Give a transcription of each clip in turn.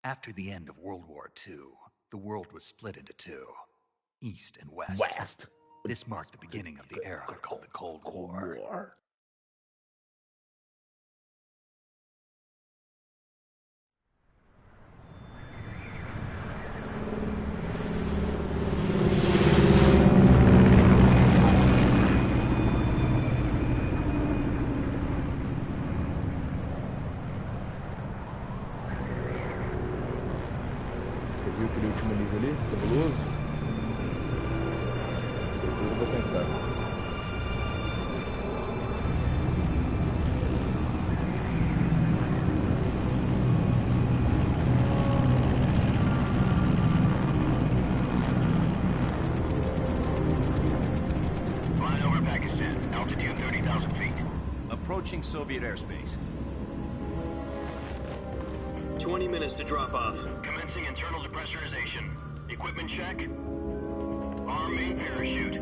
After the end of World War II, the world was split into two, East and West. This marked the beginning of the era called the Cold War. Você viu aquele último nível ali? Cabuloso? Eu vou tentar. Flying over Pakistan, altitude 30,000 feet. Approaching Soviet airspace. 20 minutes to drop off. Commencing internal depressurization. Equipment check. Arm main parachute.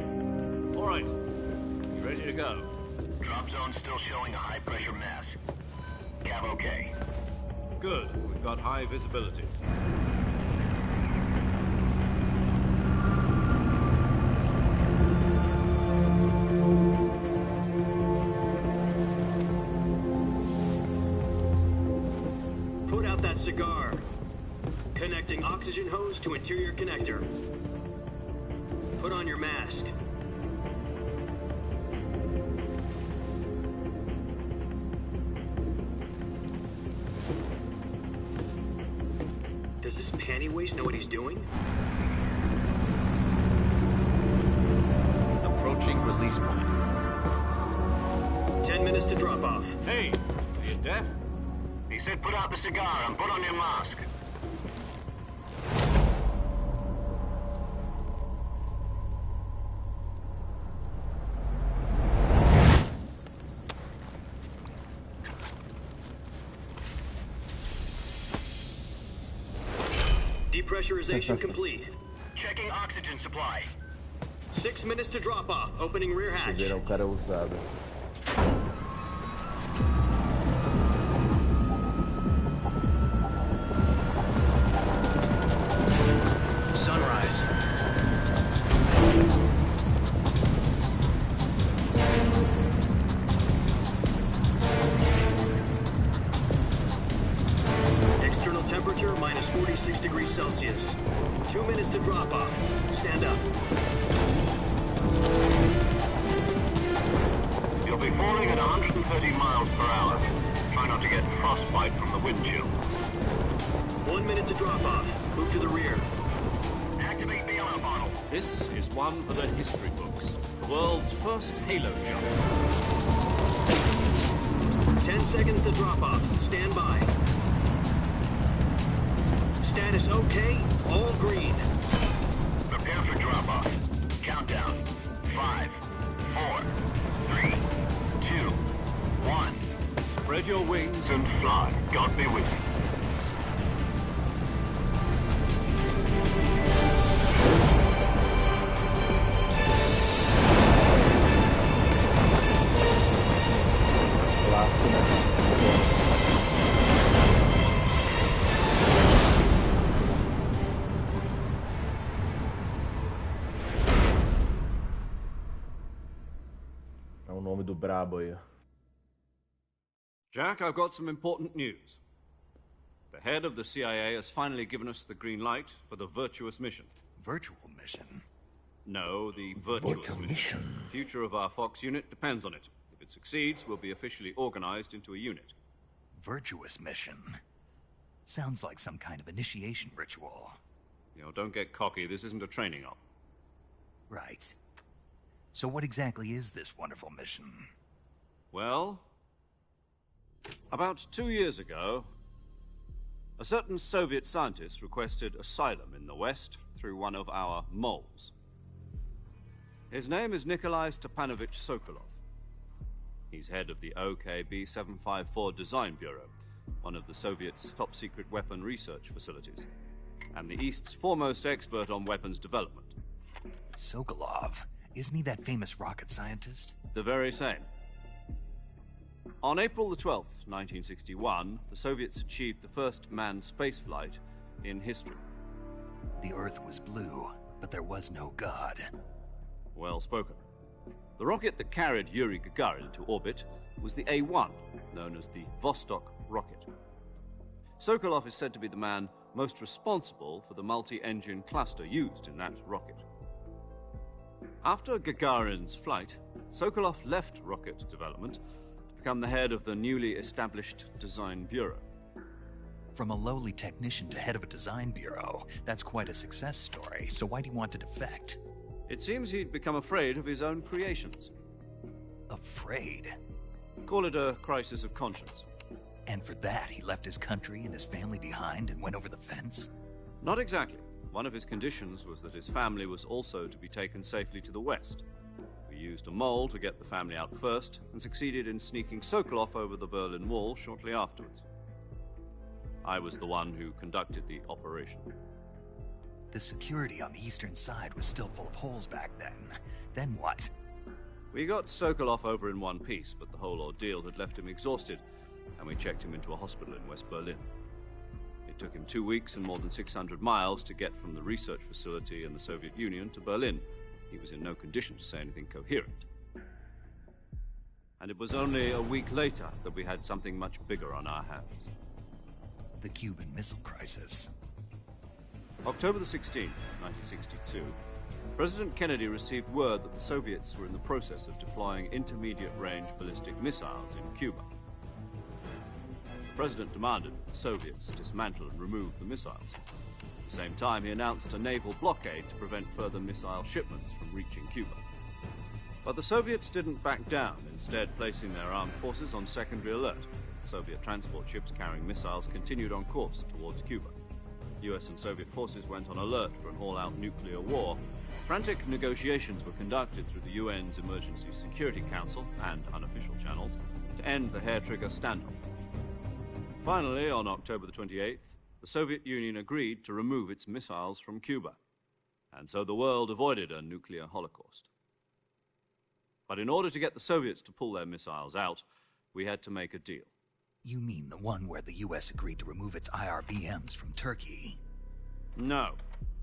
All right. Ready to go. Drop zone still showing a high pressure mass. Cav okay. Good. We've got high visibility. Put out that cigar. Connecting oxygen hose to interior connector. Put on your mask. Does this panty waste know what he's doing? Approaching release point. 10 minutes to drop off. Hey, are you deaf? He said put out the cigar and put on your mask. Depressurization complete. Checking oxygen supply. 6 minutes to drop off. Opening rear hatch. Verão o cara usado. Sunrise. External temperature minus 46 degrees Celsius. 2 minutes to drop off. Stand up. You'll be falling at 130 miles per hour. Try not to get frostbite from the wind chill. 1 minute to drop off. Move to the rear. Activate the alarm bottle. This is one for the history books. The world's first halo jump. 10 seconds to drop off. Stand by. Status okay. All green. Prepare for drop off. Countdown. 5, 4, 3, 2, 1. Spread your wings And fly. God be with you. Clássico, né? É o nome do brabo aí. Jack, I've got some important news. The head of the CIA has finally given us the green light for the Virtuous mission. Virtual mission? No, the Virtuous mission. The future of our Fox unit depends on it. If it succeeds, we'll be officially organized into a unit. Virtuous mission? Sounds like some kind of initiation ritual. You know, don't get cocky. This isn't a training op. Right. So what exactly is this wonderful mission? Well, about 2 years ago, a certain Soviet scientist requested asylum in the West through one of our moles. His name is Nikolai Stepanovich Sokolov. He's head of the OKB-754 Design Bureau, one of the Soviets' top-secret weapon research facilities, and the East's foremost expert on weapons development. Sokolov? Isn't he that famous rocket scientist? The very same. On April the 12th, 1961, the Soviets achieved the first manned spaceflight in history. The Earth was blue, but there was no God. Well spoken. The rocket that carried Yuri Gagarin into orbit was the A-1, known as the Vostok rocket. Sokolov is said to be the man most responsible for the multi-engine cluster used in that rocket. After Gagarin's flight, Sokolov left rocket development to become the head of the newly established Design Bureau. From a lowly technician to head of a design bureau, that's quite a success story, so why do you want to defect? It seems he'd become afraid of his own creations. Afraid? Call it a crisis of conscience. And for that, he left his country and his family behind and went over the fence? Not exactly. One of his conditions was that his family was also to be taken safely to the west. We used a mole to get the family out first, and succeeded in sneaking Sokolov over the Berlin Wall shortly afterwards. I was the one who conducted the operation. The security on the eastern side was still full of holes back then. Then what? We got Sokolov over in one piece, but the whole ordeal had left him exhausted, and we checked him into a hospital in West Berlin. It took him 2 weeks and more than 600 miles to get from the research facility in the Soviet Union to Berlin. He was in no condition to say anything coherent. And it was only a week later that we had something much bigger on our hands. The Cuban Missile Crisis. October the 16th, 1962, President Kennedy received word that the Soviets were in the process of deploying intermediate-range ballistic missiles in Cuba. The President demanded that the Soviets dismantle and remove the missiles. At the same time, he announced a naval blockade to prevent further missile shipments from reaching Cuba. But the Soviets didn't back down, instead placing their armed forces on secondary alert. Soviet transport ships carrying missiles continued on course towards Cuba. US and Soviet forces went on alert for an all-out nuclear war. Frantic negotiations were conducted through the UN's Emergency Security Council and unofficial channels to end the hair-trigger standoff. Finally, on October the 28th, the Soviet Union agreed to remove its missiles from Cuba, and so the world avoided a nuclear holocaust. But in order to get the Soviets to pull their missiles out, we had to make a deal. You mean the one where the US agreed to remove its IRBMs from Turkey? No.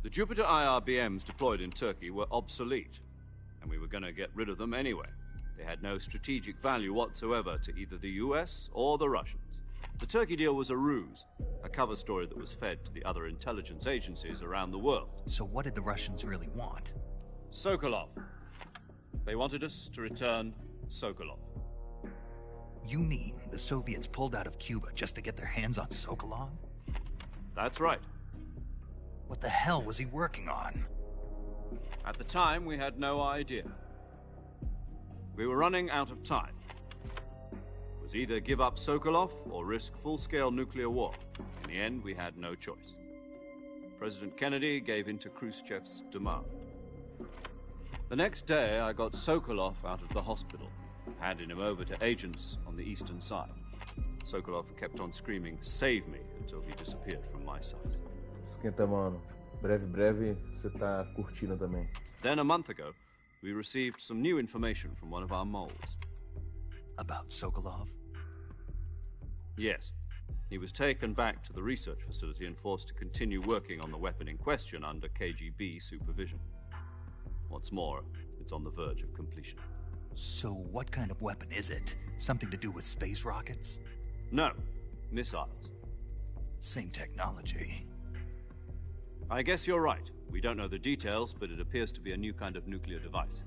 The Jupiter IRBMs deployed in Turkey were obsolete, and we were going to get rid of them anyway. They had no strategic value whatsoever to either the US or the Russians. The Turkey deal was a ruse, a cover story that was fed to the other intelligence agencies around the world. So what did the Russians really want? Sokolov. They wanted us to return Sokolov. You mean the Soviets pulled out of Cuba just to get their hands on Sokolov? That's right. What the hell was he working on? At the time, we had no idea. We were running out of time. It was either give up Sokolov or risk full-scale nuclear war. In the end, we had no choice. President Kennedy gave in to Khrushchev's demand. The next day, I got Sokolov out of the hospital, handing him over to agents on the eastern side. Sokolov kept on screaming, "Save me," until he disappeared from my sight. Esquenta, mano. Breve, você tá curtindo também. Then, a month ago, we received some new information from one of our moles. About Sokolov? Yes. He was taken back to the research facility and forced to continue working on the weapon in question under KGB supervision. What's more, it's on the verge of completion. So what kind of weapon is it? Something to do with space rockets? No, missiles. Same technology. I guess you're right. We don't know the details, but it appears to be a new kind of nuclear device.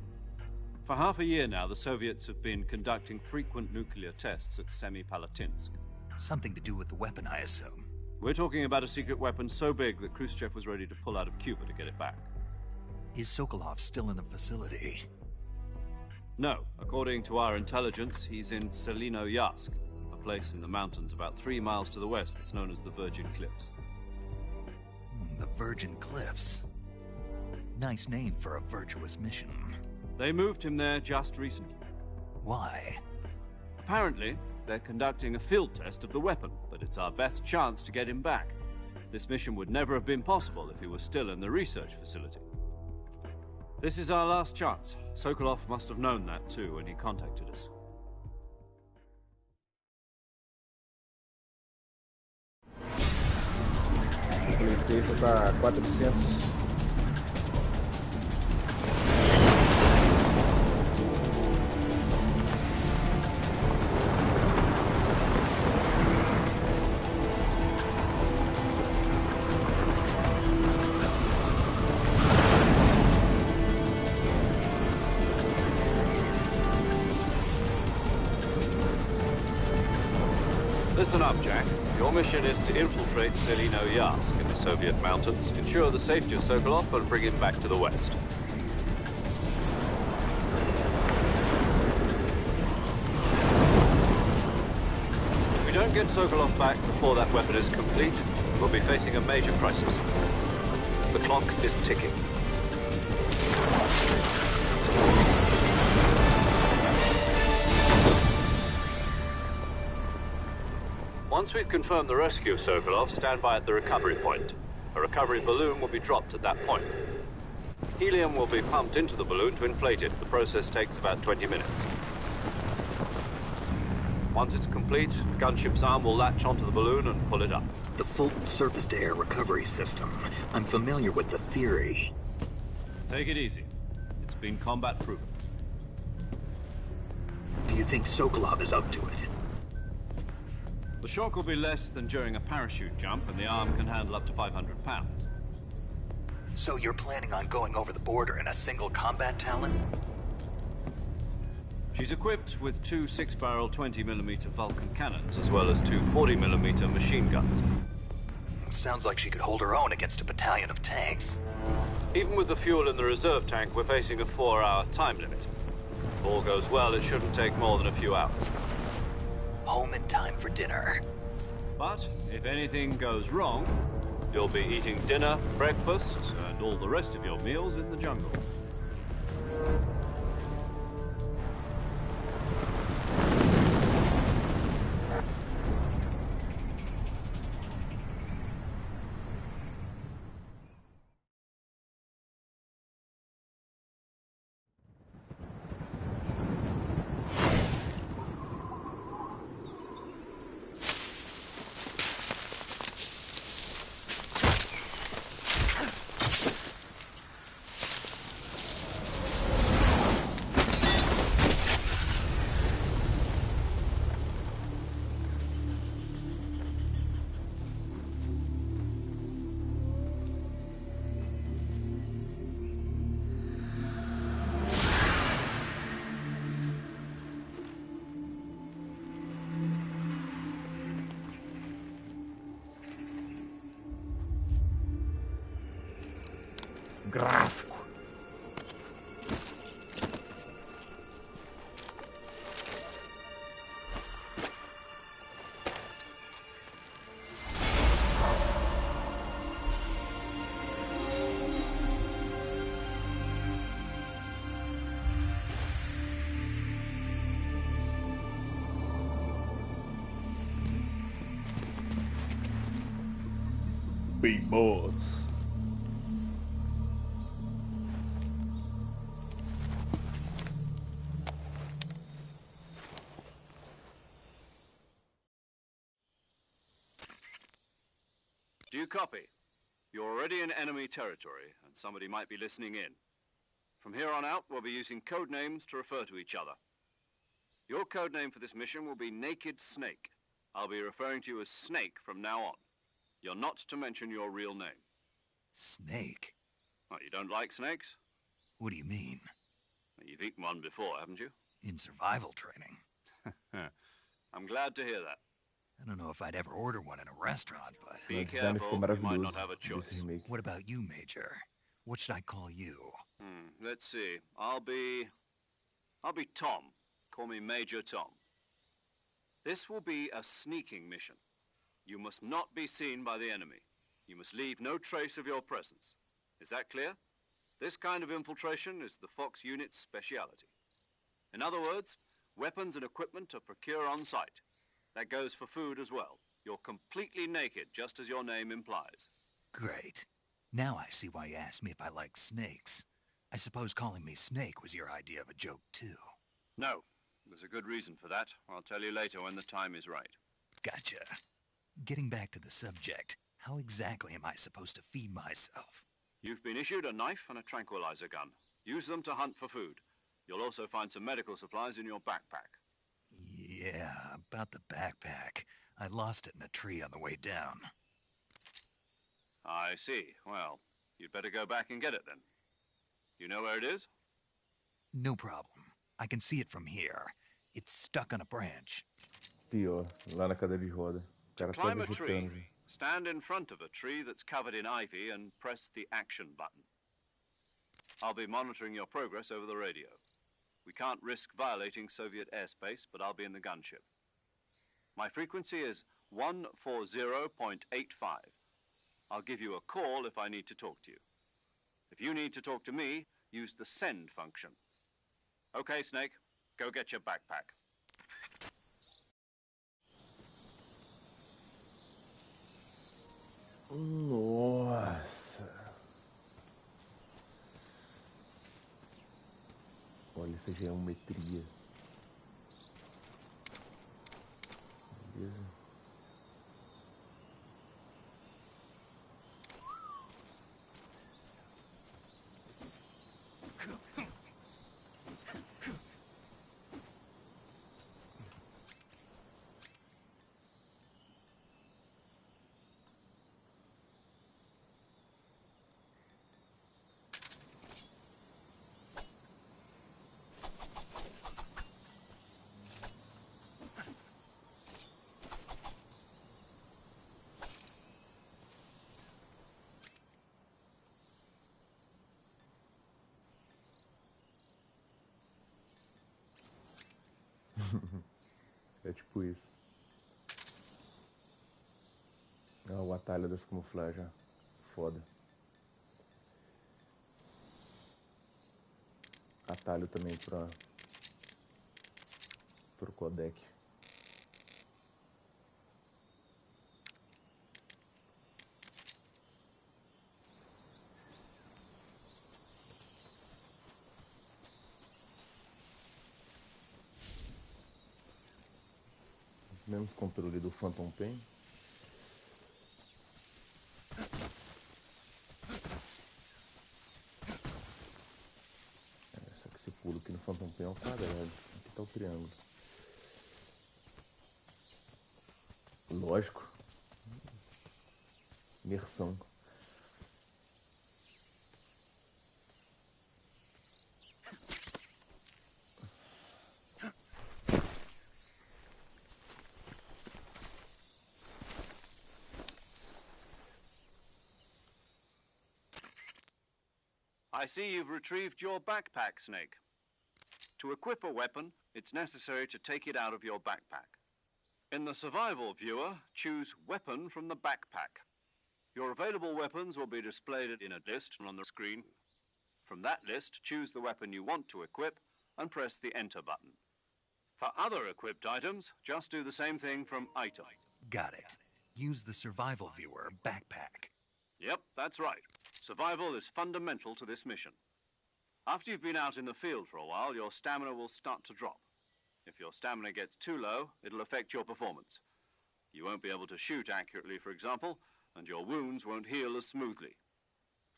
For half a year now, the Soviets have been conducting frequent nuclear tests at Semipalatinsk. Something to do with the weapon, I assume. We're talking about a secret weapon so big that Khrushchev was ready to pull out of Cuba to get it back. Is Sokolov still in the facility? No. According to our intelligence, he's in Selinoyarsk, a place in the mountains about 3 miles to the west that's known as the Virgin Cliffs. The Virgin Cliffs. Nice name for a virtuous mission. They moved him there just recently. Why? Apparently, they're conducting a field test of the weapon, but it's our best chance to get him back. This mission would never have been possible if he was still in the research facility. This is our last chance. Sokolov must have known that too when he contacted us. tarifa tá 400. Listen up, Jack. Your mission is to infiltrate Selino Yask in the Soviet mountains, ensure the safety of Sokolov, and bring him back to the west. If we don't get Sokolov back before that weapon is complete, we'll be facing a major crisis. The clock is ticking. Once we've confirmed the rescue of Sokolov, stand by at the recovery point. A recovery balloon will be dropped at that point. Helium will be pumped into the balloon to inflate it. The process takes about 20 minutes. Once it's complete, the gunship's arm will latch onto the balloon and pull it up. The Fulton surface-to-air recovery system. I'm familiar with the theory. Take it easy. It's been combat-proven. Do you think Sokolov is up to it? The shock will be less than during a parachute jump, and the arm can handle up to 500 pounds. So you're planning on going over the border in a single combat Talon? She's equipped with two 6-barrel 20mm Vulcan cannons, as well as two 40mm machine guns. Sounds like she could hold her own against a battalion of tanks. Even with the fuel in the reserve tank, we're facing a 4-hour time limit. If all goes well, it shouldn't take more than a few hours. Home in time for dinner. But if anything goes wrong, you'll be eating dinner, breakfast, and all the rest of your meals in the jungle. Gráfico. Vimos. Do you copy? You're already in enemy territory, and somebody might be listening in. From here on out, we'll be using code names to refer to each other. Your code name for this mission will be Naked Snake. I'll be referring to you as Snake from now on. You're not to mention your real name. Snake? Oh, you don't like snakes? What do you mean? Well, you've eaten one before, haven't you? In survival training. I'm glad to hear that. I don't know if I'd ever order one in a restaurant, but... Be O design ficou careful, you might maravilhoso not have a choice. desse remake. What about you, Major? What should I call you? Let's see. I'll be Tom. Call me Major Tom. This will be a sneaking mission. You must not be seen by the enemy. You must leave no trace of your presence. Is that clear? This kind of infiltration is the Fox unit's speciality. In other words, weapons and equipment are procured on site. That goes for food as well. You're completely naked, just as your name implies. Great. Now I see why you asked me if I like snakes. I suppose calling me Snake was your idea of a joke, too. No, there's a good reason for that. I'll tell you later when the time is right. Gotcha. Getting back to the subject, How exactly am I supposed to feed myself? You've been issued a knife and a tranquilizer gun. Use them to hunt for food. You'll also find some medical supplies in your backpack. Yeah, about the backpack. I lost it in a tree on the way down. I see. Well, you'd better go back and get it then. You know where it is? No problem. I can see it from here. It's stuck on a branch. Pior, lá na cadeira de roda. O To cara tá climb a tree, vegetando. stand in front of a tree that's covered in ivy and press the action button. I'll be monitoring your progress over the radio. We can't risk violating Soviet airspace, but I'll be in the gunship. My frequency is 140.85. I'll give you a call if I need to talk to you. If you need to talk to me, use the send function. Okay, Snake, go get your backpack. Nossa. Olha, essa geometria. Beleza. É tipo isso. Ah, o atalho das camuflagens. Foda. Atalho também pro codec. Mesmo controle do Phantom Pain. Só que esse pulo aqui no Phantom Pain é um quadrado. Aqui tá o triângulo. Lógico. Imersão. I see you've retrieved your backpack, Snake. To equip a weapon, it's necessary to take it out of your backpack. In the survival viewer, choose Weapon from the backpack. Your available weapons will be displayed in a list on the screen. From that list, choose the weapon you want to equip and press the Enter button. For other equipped items, just do the same thing from Item. Got it. Use the survival viewer backpack. Yep, that's right. Survival is fundamental to this mission. After you've been out in the field for a while, your stamina will start to drop. If your stamina gets too low, it'll affect your performance. You won't be able to shoot accurately, for example, and your wounds won't heal as smoothly.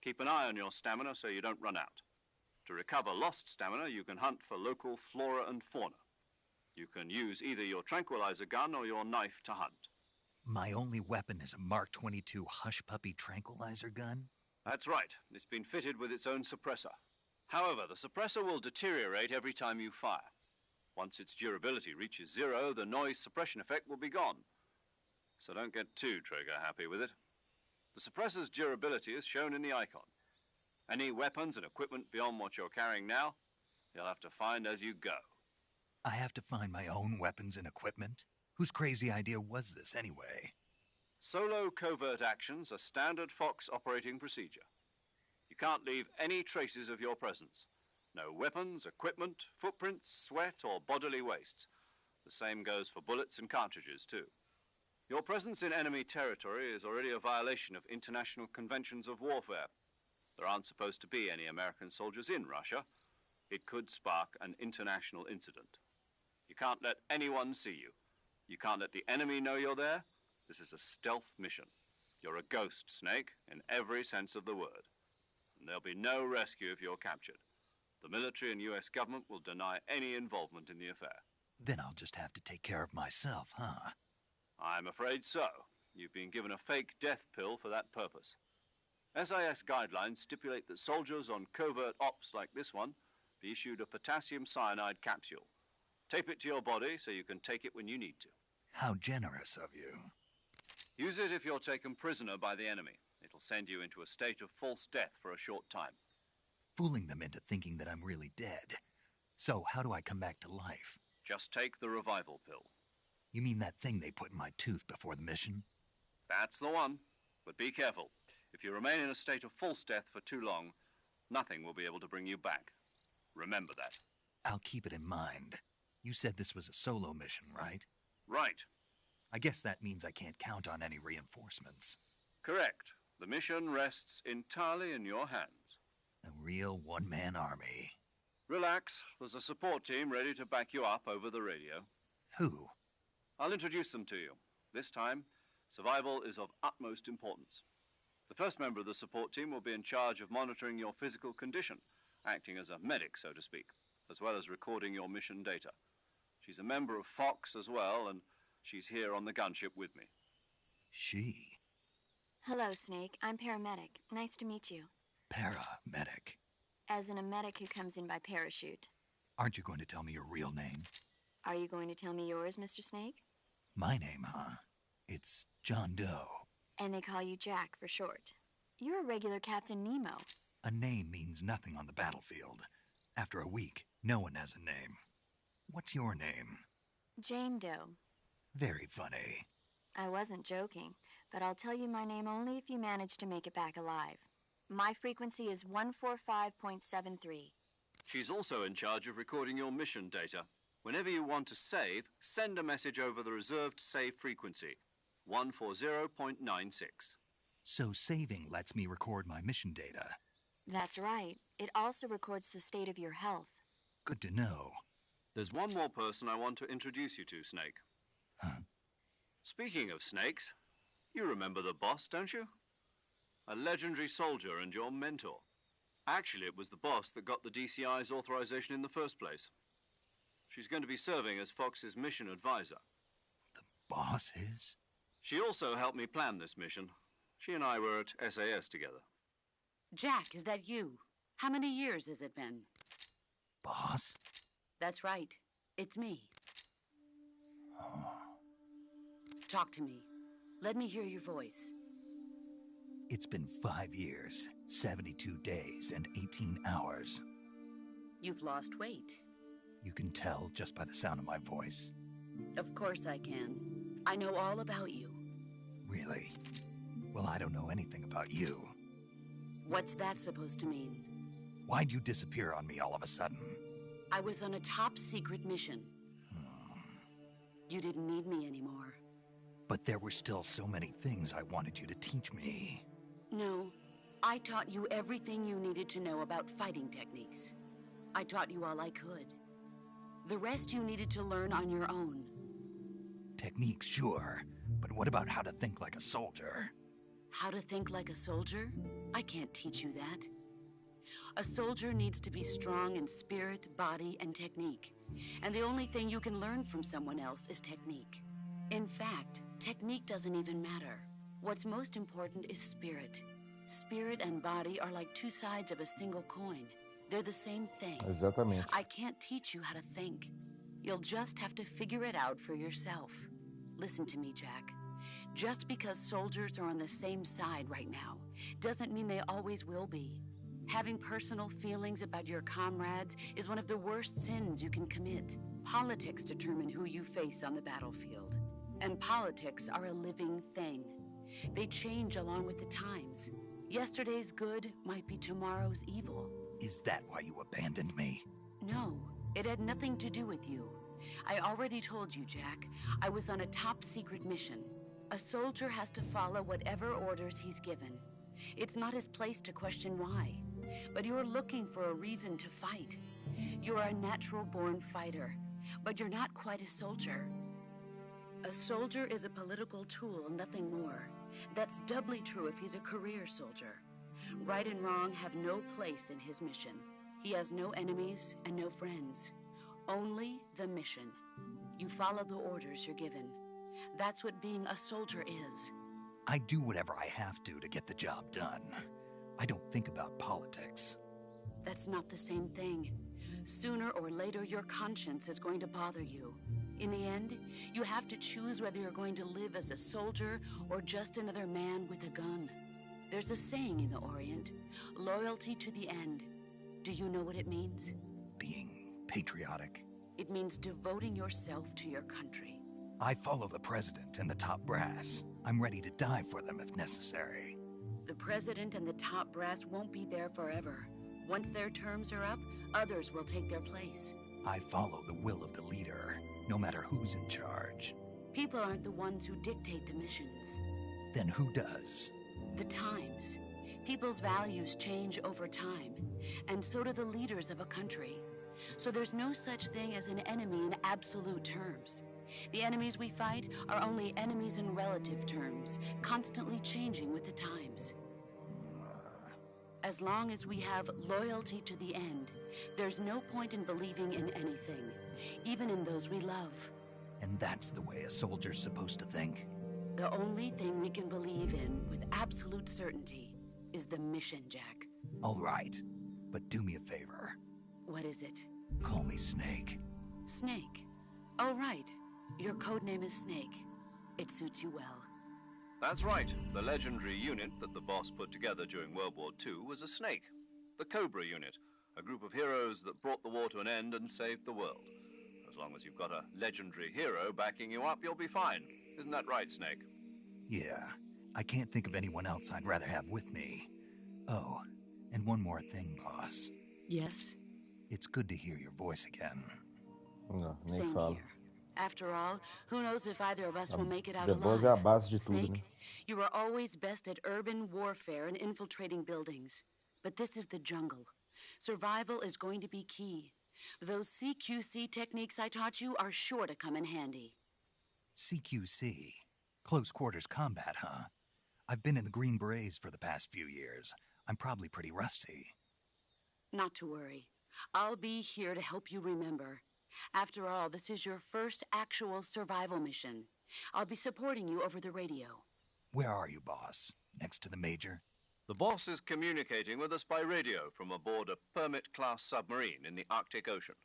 Keep an eye on your stamina so you don't run out. To recover lost stamina, you can hunt for local flora and fauna. You can use either your tranquilizer gun or your knife to hunt. My only weapon is a Mark 22 Hush Puppy tranquilizer gun? That's right. It's been fitted with its own suppressor. However, the suppressor will deteriorate every time you fire. Once its durability reaches 0, the noise suppression effect will be gone. So don't get too trigger-happy with it. The suppressor's durability is shown in the icon. Any weapons and equipment beyond what you're carrying now, you'll have to find as you go. I have to find my own weapons and equipment? Whose crazy idea was this, anyway? Solo covert actions are standard Fox operating procedure. You can't leave any traces of your presence. No weapons, equipment, footprints, sweat, or bodily waste. The same goes for bullets and cartridges, too. Your presence in enemy territory is already a violation of international conventions of warfare. There aren't supposed to be any American soldiers in Russia. It could spark an international incident. You can't let anyone see you. You can't let the enemy know you're there. This is a stealth mission. You're a ghost, Snake, in every sense of the word. And there'll be no rescue if you're captured. The military and US government will deny any involvement in the affair. Then I'll just have to take care of myself, huh? I'm afraid so. You've been given a fake death pill for that purpose. SIS guidelines stipulate that soldiers on covert ops like this one be issued a potassium cyanide capsule. Tape it to your body so you can take it when you need to. How generous of you. Use it if you're taken prisoner by the enemy. It'll send you into a state of false death for a short time. Fooling them into thinking that I'm really dead. So how do I come back to life? Just take the revival pill. You mean that thing they put in my tooth before the mission? That's the one. But be careful. If you remain in a state of false death for too long, nothing will be able to bring you back. Remember that. I'll keep it in mind. You said this was a solo mission, right? Right. I guess that means I can't count on any reinforcements. Correct. The mission rests entirely in your hands. A real one-man army. Relax. There's a support team ready to back you up over the radio. Who? I'll introduce them to you. This time, survival is of utmost importance. The first member of the support team will be in charge of monitoring your physical condition, acting as a medic, so to speak, as well as recording your mission data. She's a member of Fox as well, and she's here on the gunship with me. She? Hello, Snake. I'm paramedic. Nice to meet you. Paramedic. As in a medic who comes in by parachute. Aren't you going to tell me your real name? Are you going to tell me yours, Mr. Snake? My name, huh? It's John Doe. And they call you Jack for short. You're a regular Captain Nemo. A name means nothing on the battlefield. After a week, no one has a name. What's your name? Jane Doe. Very funny. I wasn't joking, but I'll tell you my name only if you manage to make it back alive. My frequency is 145.73. She's also in charge of recording your mission data. Whenever you want to save, send a message over the reserved save frequency, 140.96. So saving lets me record my mission data. That's right. It also records the state of your health. Good to know. There's one more person I want to introduce you to, Snake. Huh? Speaking of snakes, you remember the boss, don't you? A legendary soldier and your mentor. Actually, it was the boss that got the DCI's authorization in the first place. She's going to be serving as Fox's mission advisor. The boss is? She also helped me plan this mission. She and I were at SAS together. Jack, is that you? How many years has it been? Boss? That's right. It's me. Oh. Talk to me. Let me hear your voice. It's been 5 years, 72 days, and 18 hours. You've lost weight. You can tell just by the sound of my voice. Of course I can. I know all about you. Really? Well, I don't know anything about you. What's that supposed to mean? Why'd you disappear on me all of a sudden? I was on a top-secret mission. You didn't need me anymore. But there were still so many things I wanted you to teach me. No, I taught you everything you needed to know about fighting techniques. I taught you all I could. The rest you needed to learn on your own. Techniques, sure. But what about how to think like a soldier? How to think like a soldier? I can't teach you that. A soldier needs to be strong in spirit, body, and technique. And the only thing you can learn from someone else is technique. In fact, technique doesn't even matter. What's most important is spirit. Spirit and body are like two sides of a single coin. They're the same thing. Exatamente. I can't teach you how to think. You'll just have to figure it out for yourself. Listen to me, Jack. Just because soldiers are on the same side right now doesn't mean they always will be. Having personal feelings about your comrades is one of the worst sins you can commit. Politics determine who you face on the battlefield. And politics are a living thing. They change along with the times. Yesterday's good might be tomorrow's evil. Is that why you abandoned me? No, it had nothing to do with you. I already told you, Jack. I was on a top-secret mission. A soldier has to follow whatever orders he's given. It's not his place to question why. But you're looking for a reason to fight. You're a natural-born fighter, but you're not quite a soldier. A soldier is a political tool, nothing more. That's doubly true if he's a career soldier. Right and wrong have no place in his mission. He has no enemies and no friends. Only the mission. You follow the orders you're given. That's what being a soldier is. I do whatever I have to get the job done. I don't think about politics. That's not the same thing. Sooner or later, your conscience is going to bother you. In the end, you have to choose whether you're going to live as a soldier or just another man with a gun. There's a saying in the Orient, loyalty to the end. Do you know what it means? Being patriotic. It means devoting yourself to your country. I follow the president and the top brass. I'm ready to die for them if necessary. The president and the top brass won't be there forever. Once their terms are up, others will take their place. I follow the will of the leader, no matter who's in charge. People aren't the ones who dictate the missions. Then who does? The times. People's values change over time, and so do the leaders of a country. So there's no such thing as an enemy in absolute terms. The enemies we fight are only enemies in relative terms, constantly changing with the times. As long as we have loyalty to the end, there's no point in believing in anything, even in those we love. And that's the way a soldier's supposed to think? The only thing we can believe in with absolute certainty is the mission, Jack. All right, but do me a favor. What is it? Call me Snake. Snake? Oh, right. Your codename is Snake. It suits you well. That's right. The legendary unit that the boss put together during World War II was a snake. The Cobra unit, a group of heroes that brought the war to an end and saved the world. As long as you've got a legendary hero backing you up, you'll be fine. Isn't that right, Snake? Yeah. I can't think of anyone else I'd rather have with me. Oh, and one more thing, boss. Yes? It's good to hear your voice again. Não, nem Same falo. here. After all, who knows if either of us will make it out Virtuosa é a alive? base de tudo, Snake, né? you were always best at urban warfare and infiltrating buildings. But this is the jungle. Survival is going to be key. Those CQC techniques I taught you are sure to come in handy. CQC? Close quarters combat, huh? I've been in the Green Berets for the past few years. I'm probably pretty rusty. Not to worry. I'll be here to help you remember. After all, this is your first actual survival mission. I'll be supporting you over the radio. Where are you, boss? Next to the Major? The boss is communicating with us by radio from aboard a Permit-class submarine in the Arctic Ocean.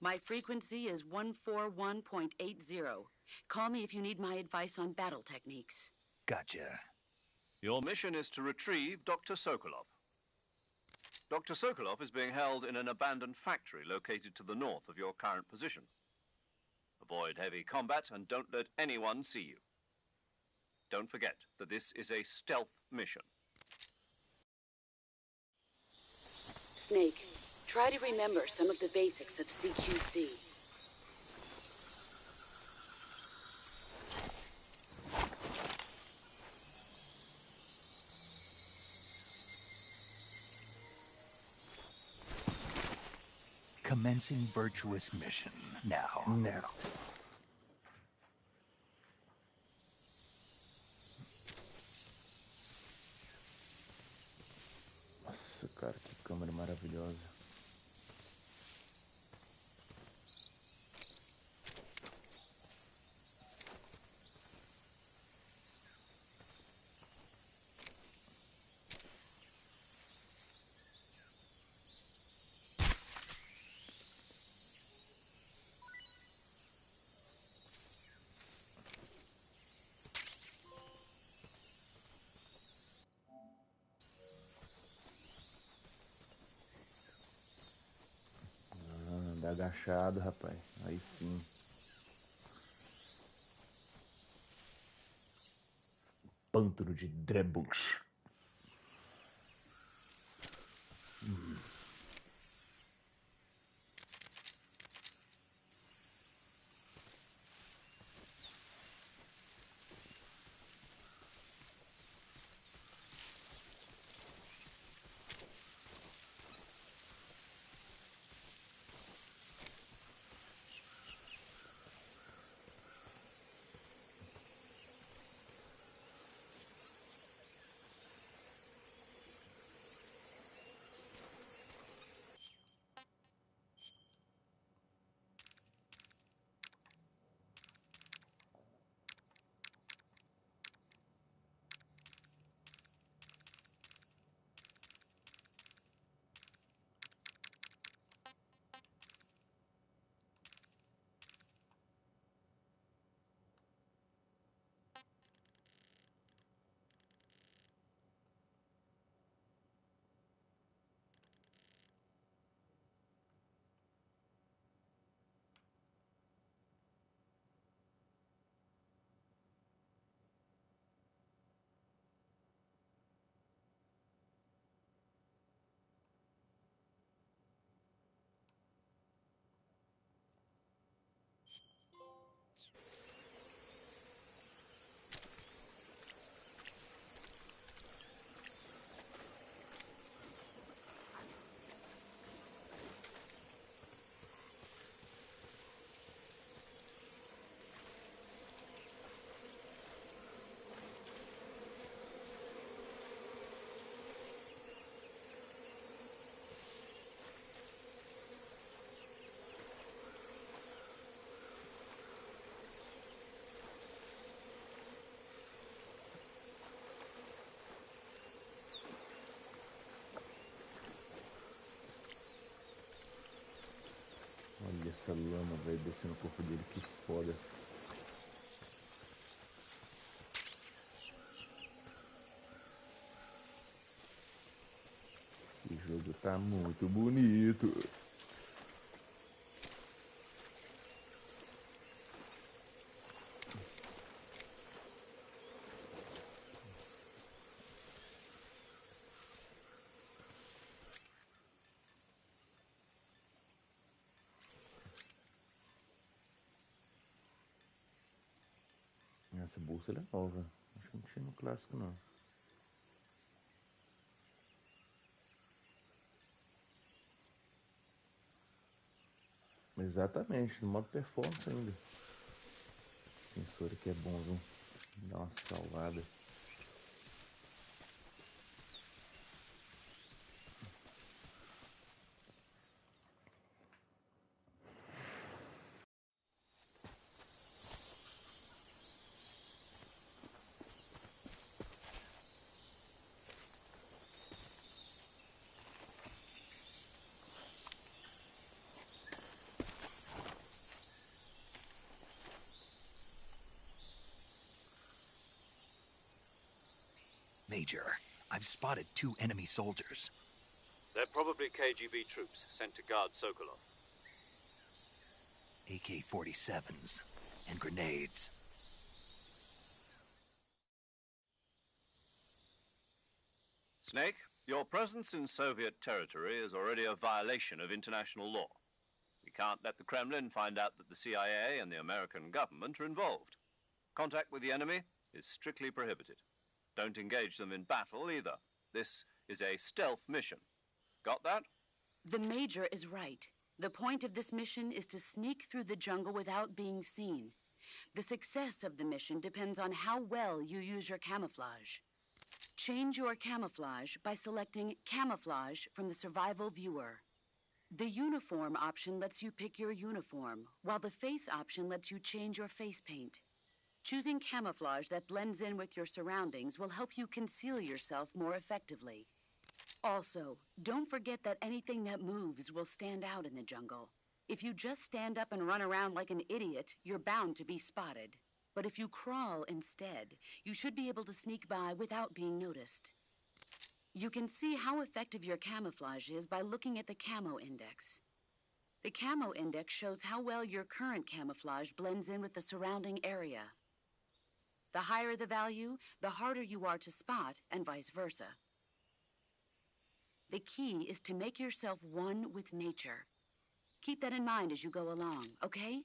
My frequency is 141.80. Call me if you need my advice on battle techniques. Gotcha. Your mission is to retrieve Dr. Sokolov. Dr. Sokolov is being held in an abandoned factory located to the north of your current position. Avoid heavy combat and don't let anyone see you. Don't forget that this is a stealth mission. Snake, try to remember some of the basics of CQC. Commencing virtuous mission. Now. Nossa, cara, que câmera maravilhosa. Anda agachado, rapaz. Aí sim. Pântano de Drebush. essa lama, velho, descendo o corpo dele, que foda. O jogo tá muito bonito. Essa bolsa é legal, velho. Acho que não tinha no clássico, não. Exatamente, no modo performance ainda. Tem história que é bom, viu? Dá uma salvada. Major, I've spotted 2 enemy soldiers. They're probably KGB troops sent to guard Sokolov. AK-47s and grenades. Snake, your presence in Soviet territory is already a violation of international law. We can't let the Kremlin find out that the CIA and the American government are involved. Contact with the enemy is strictly prohibited. Don't engage them in battle either. This is a stealth mission. Got that? The Major is right. The point of this mission is to sneak through the jungle without being seen. The success of the mission depends on how well you use your camouflage. Change your camouflage by selecting Camouflage from the Survival Viewer. The Uniform option lets you pick your uniform, while the Face option lets you change your face paint. Choosing camouflage that blends in with your surroundings will help you conceal yourself more effectively. Also, don't forget that anything that moves will stand out in the jungle. If you just stand up and run around like an idiot, you're bound to be spotted. But if you crawl instead, you should be able to sneak by without being noticed. You can see how effective your camouflage is by looking at the Camo Index. The Camo Index shows how well your current camouflage blends in with the surrounding area. The higher the value, the harder you are to spot, and vice versa. The key is to make yourself one with nature. Keep that in mind as you go along, okay?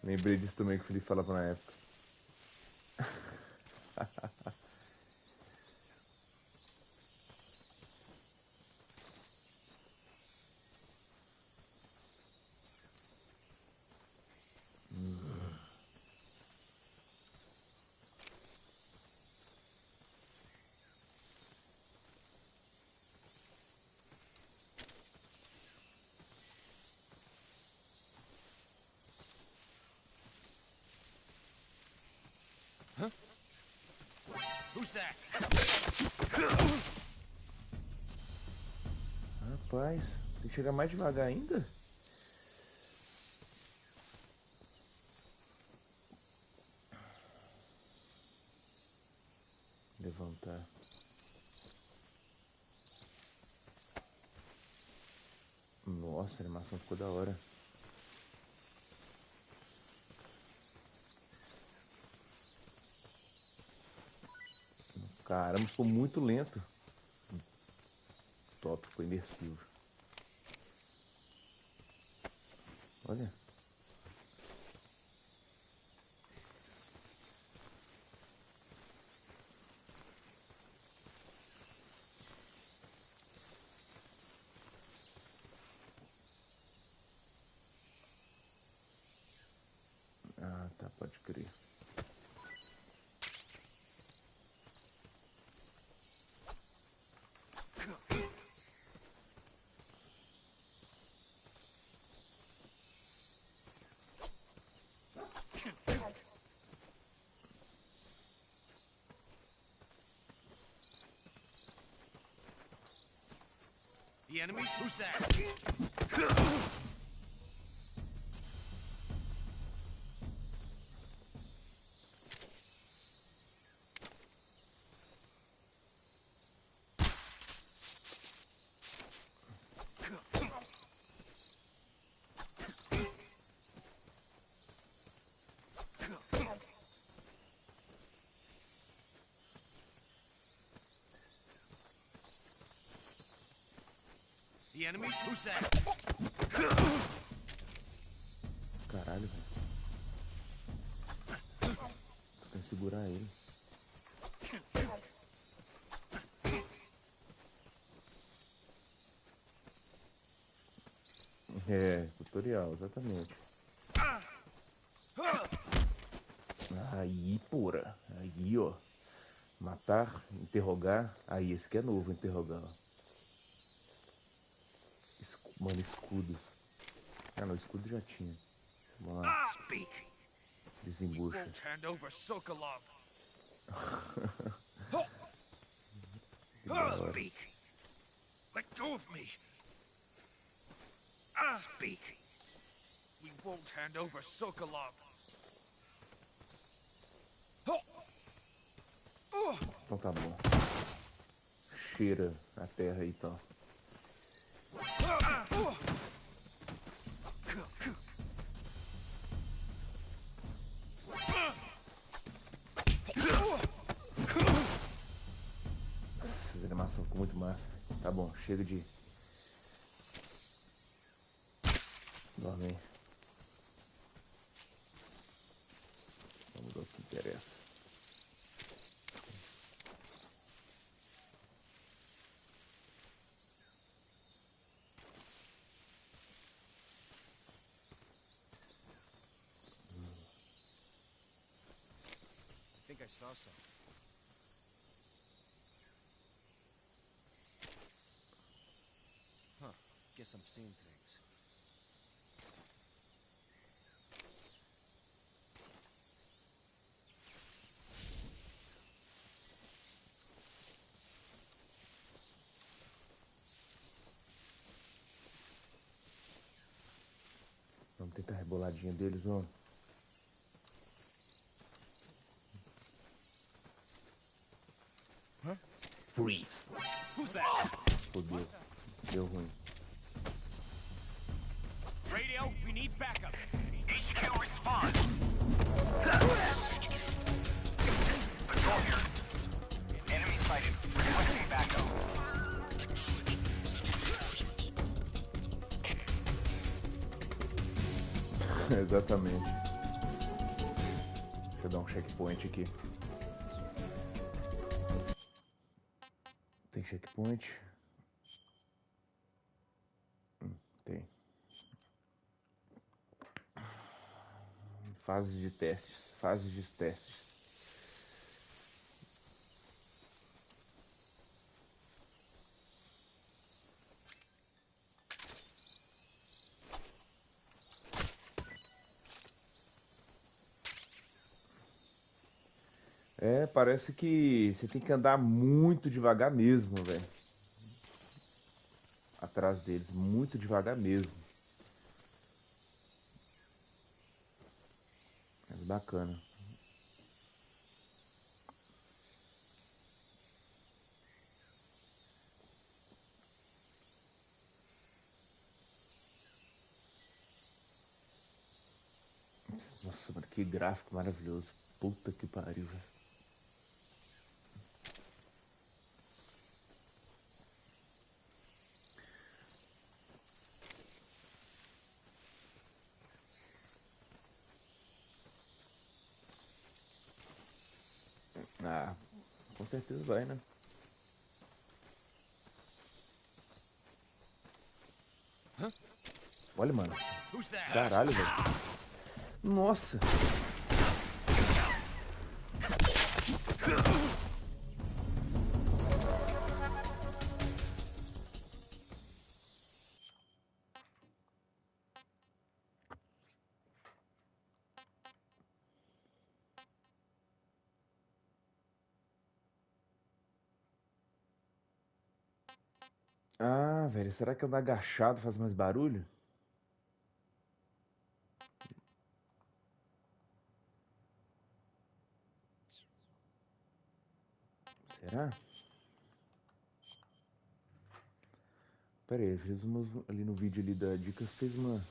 Lembrei disso também que o Felipe falava na época. Who's that? Rapaz, Tem que chegar mais devagar ainda? Levantar. Nossa, a animação ficou da hora. Caramba, ficou muito lento. Top, ficou imersivo. Olha. Ah, tá, pode crer. The enemies? Who's that? The enemies? Who's that? Caralho, velho. Tem que segurar ele. É, tutorial, exatamente. Aí, porra. Aí, ó. Matar, interrogar. Aí, esse aqui é novo, interrogar. Mano, escudo. Ah, não, escudo já tinha. Vamos lá. Desembucha. Speak. Let go of me. Speak. We won't hand over Sokolov. Então tá bom. Cheira a terra aí, então. Essa animação ficou muito massa. Tá bom, chega de... Dorme aí. Vamos ver o que interessa. I think I saw something. Huh. Guess I'm seeing things. Vamos tentar a reboladinha deles, ó. Freeze. Who's that? Fodeu. Deu ruim. Radio, we need backup. HQ response. Patrol here. Enemy sighted. Requesting backup. Exatamente. Deixa eu dar um checkpoint aqui. Tem checkpoint? Tem. Fases de testes. Fases de testes. É, parece que você tem que andar muito devagar mesmo, velho. A atrás deles, muito devagar mesmo. Mas bacana. Nossa, mano, que gráfico maravilhoso. Puta que pariu, velho. Ah, com certeza vai, né? Olha, mano. Caralho, velho. Nossa. Ah, velho, será que andar agachado faz mais barulho? Será? Pera aí, fez umas ali no vídeo ali da dica, fez uma...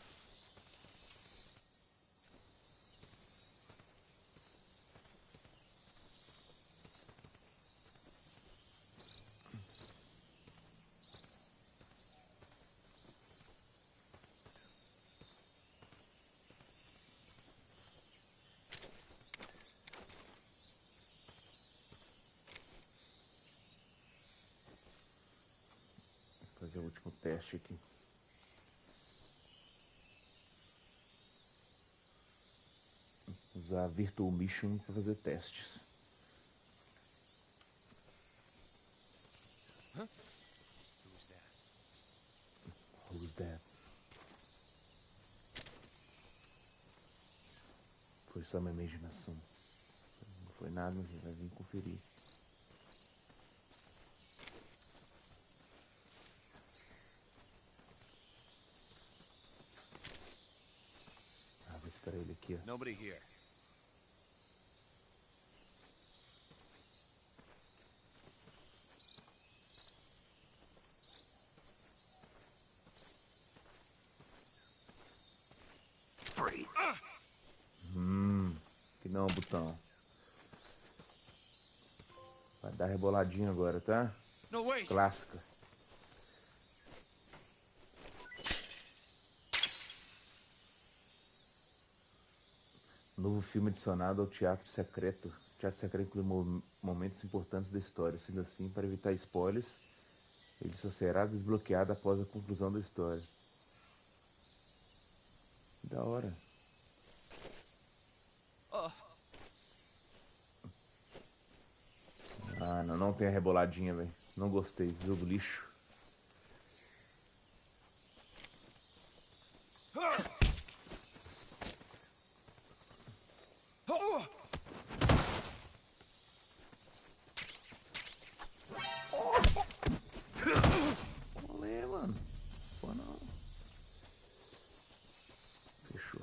Vou fazer o último teste aqui. Usar a Virtual Mission para fazer testes. Who's that? Foi só uma imaginação. Não foi nada, mas vai vir conferir. Ah, vou esperar ele aqui, ó. Nobody here. Que não, botão. Vai dar reboladinho agora, tá? No way. Clássica. Novo filme adicionado ao Teatro Secreto. O Teatro Secreto inclui momentos importantes da história. Sendo assim, para evitar spoilers, ele só será desbloqueado após a conclusão da história. Que da hora. Ah, não tem a reboladinha, velho. Não gostei. Jogo lixo. Olê, mano. Pô, não. Fechou.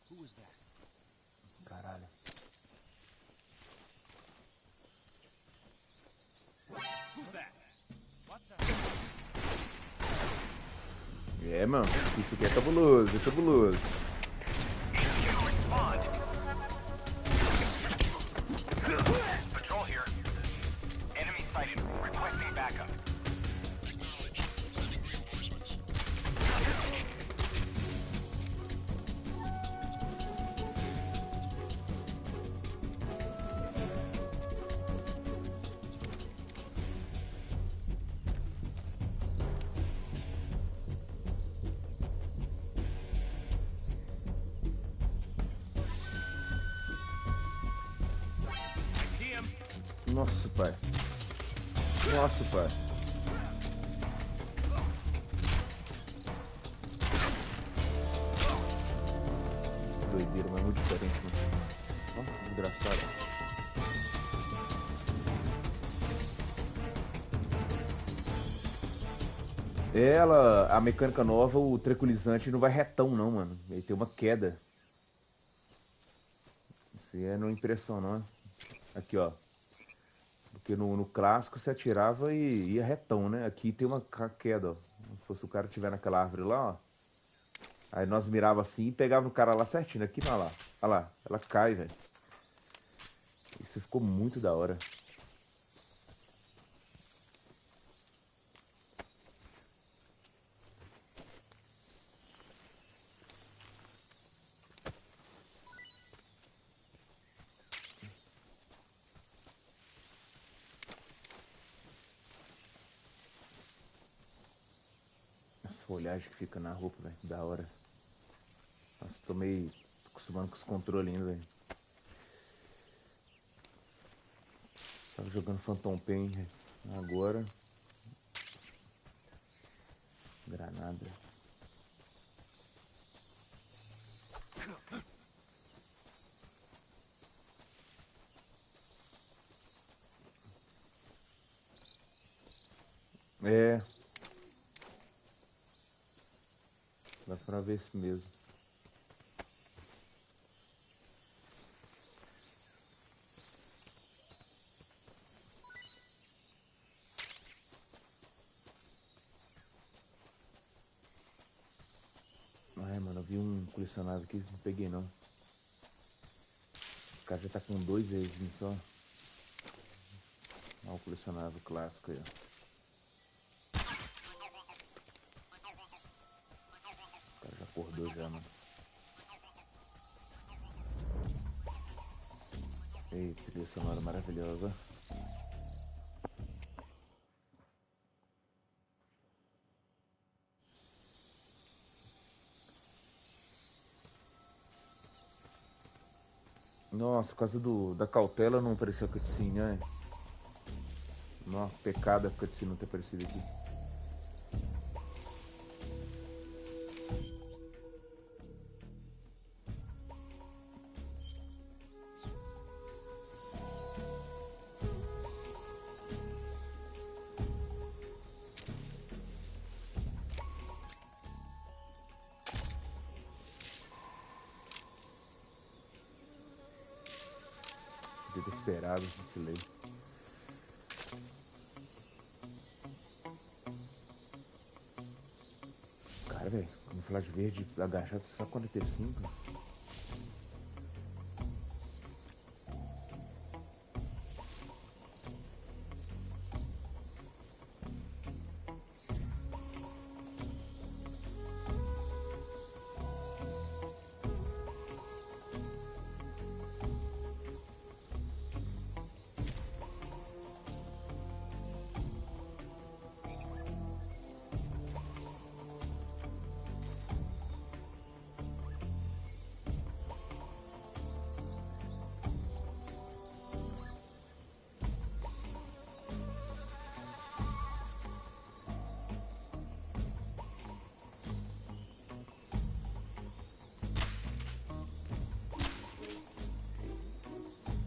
Who was that? Caralho. Who's that? What the? É, mano. Isso aqui é cabuloso, é cabuloso. Patrol here. Enemy sighted. Requesting backup. Nossa, pai. Nossa, pai. modelo, mas muito diferente, né? Ó, engraçado. A mecânica nova, o tranquilizante não vai retão não, mano. Ele tem uma queda. Isso é não é impressão, não é? Aqui, ó. Porque no clássico você atirava e ia retão, né? Aqui tem uma queda, ó. Se fosse o cara estiver naquela árvore lá, ó. Aí nós mirava assim e pegava o cara lá certinho. Aqui não, olha lá. Olha lá. Ela cai, velho. Isso ficou muito da hora. Essa folhagem que fica na roupa, velho. Que da hora. Nossa, tô acostumando com os controles ainda, velho. Tava jogando Phantom Pain agora. Granada. É. Dá pra ver isso mesmo. Ai, mano, eu vi um colecionável aqui, não peguei não. O cara já tá com 2 vezes só. Olha o colecionável clássico aí, ó. O cara já acordou já, mano. Eita, trilha sonora maravilhosa. Nossa, por causa da cautela não apareceu a cutscene, né? Nossa, pecado a cutscene não ter aparecido aqui. Desesperado, vacilei. Cara, velho, camuflagem verde, agachado só 45.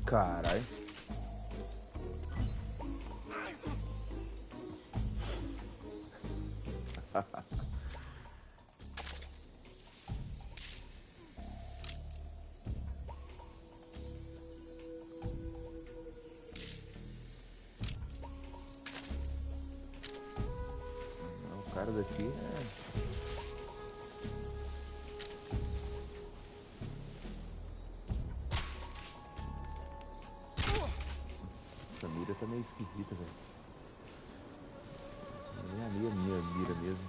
Caralho. O cara daqui é... Essa mira tá meio esquisita, velho. Nem a minha mira mesmo.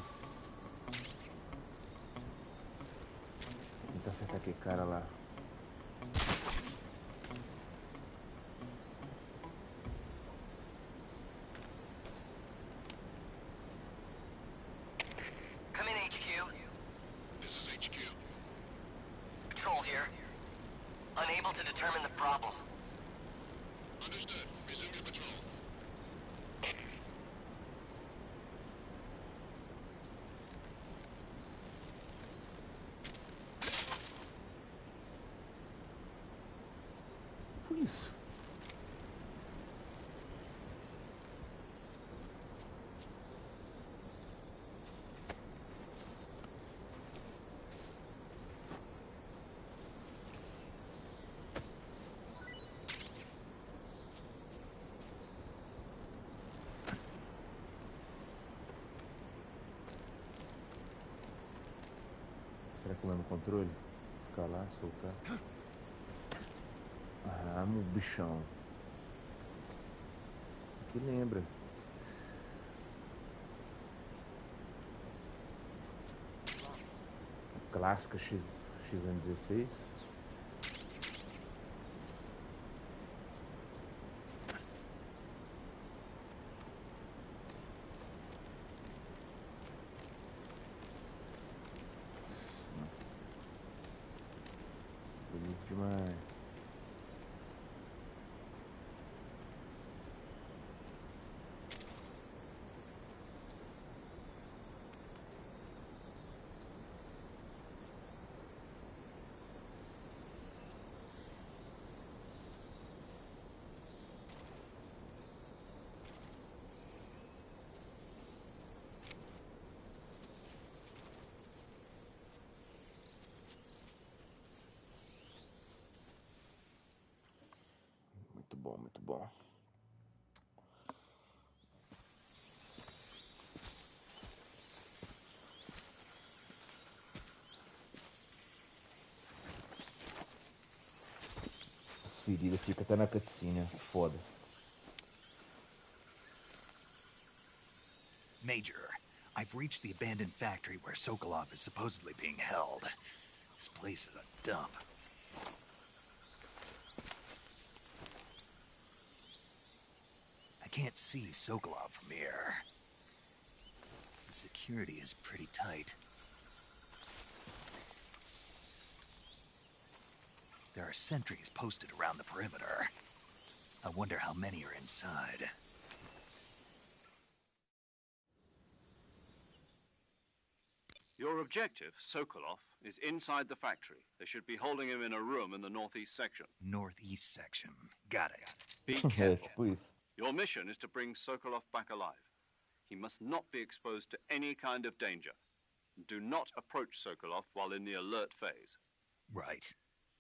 Vou tentar acertar aquele cara lá. Come in, HQ. This is HQ. Patrol here. Unable to determine the problem. Understood. Resume your patrol. isso? Será que lá no controle? Ficar lá, soltar. Ah, meu bichão. Que lembra? A clássica XM16. Bonito demais. Muito bom, muito bom. As feridas ficam até na cutscene, foda. Major, I've reached the abandoned factory where Sokolov is supposedly being held. This place is a dump. I can't see Sokolov from here. The security is pretty tight. There are sentries posted around the perimeter. I wonder how many are inside. Your objective, Sokolov, is inside the factory. They should be holding him in a room in the northeast section. Northeast section. Got it. Be É, careful. tipo isso. Your mission is to bring Sokolov back alive. He must not be exposed to any kind of danger. Do not approach Sokolov while in the alert phase. Right.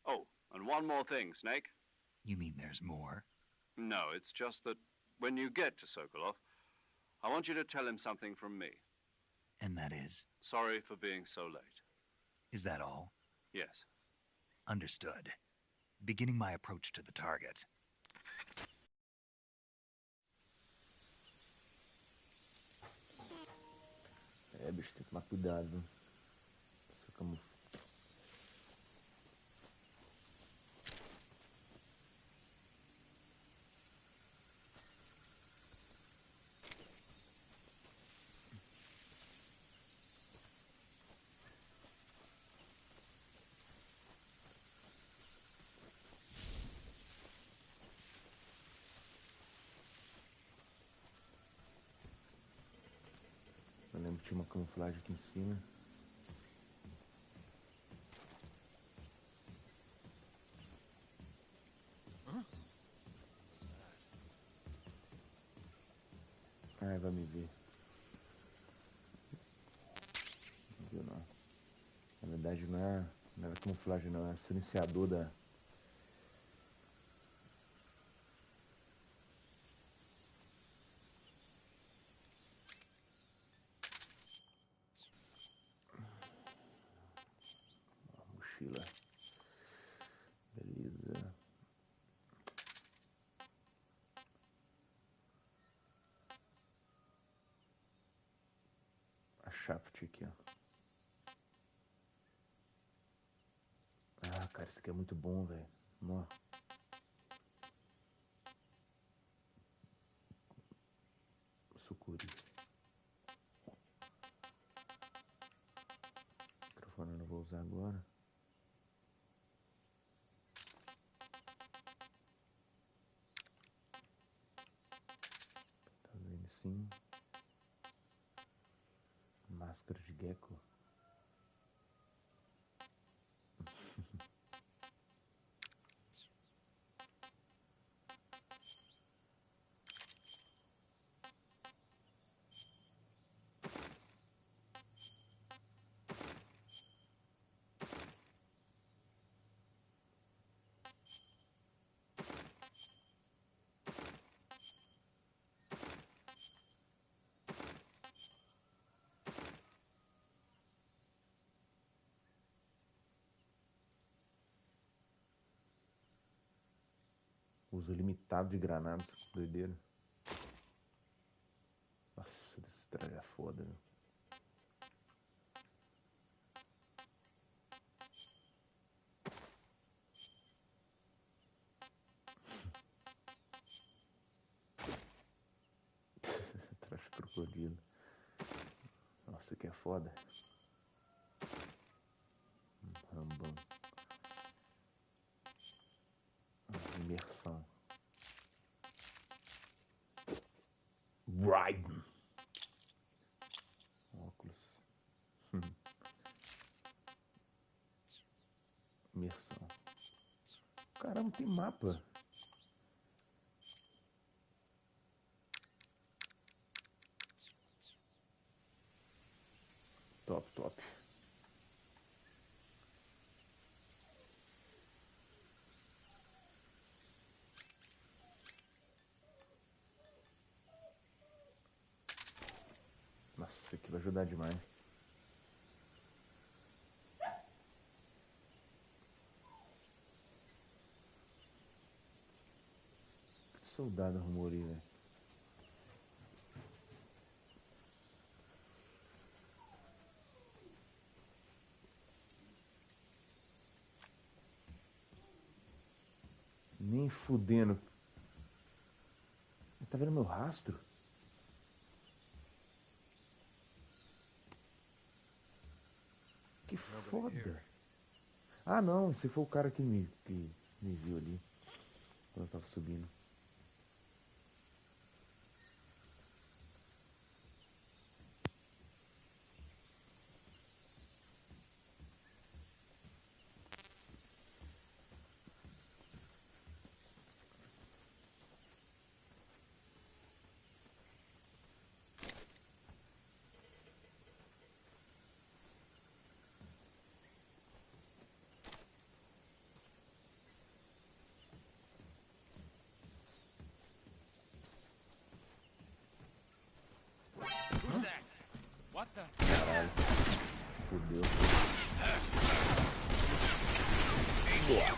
Oh, and one more thing, Snake. You mean there's more? No, it's just that when you get to Sokolov, I want you to tell him something from me. And that is? Sorry for being so late. Is that all? Yes. Understood. Beginning my approach to the target. É, bicho, tem que tomar cuidado, viu? Essa camuflagem. Eu lembro que tinha uma camuflagem aqui em cima. Ai, vai me ver. Não viu não. Na verdade não era camuflagem não, era silenciador da... Mochila. Beleza. A shaft aqui, ó. Ah, cara, isso aqui é muito bom, velho. Nó. Sucuri. O microfone eu não vou usar agora. Tá vendo sim. Máscara de gecko. Uso limitado de granadas. Doideira. Nossa, esse tralha é foda, né? Traje crocodilo. Nossa, isso aqui é foda. Rambão. Imersão. Right. Óculos. Imersão. Caramba, tem mapa. Top, top. Nossa, isso aqui vai ajudar demais. Que soldado arrumou ali, velho. Nem fudendo. Tá vendo meu rastro? Que foda. Ah, não. Esse foi o cara que me viu ali. Quando eu tava subindo. What the? Caralho. Fudeu.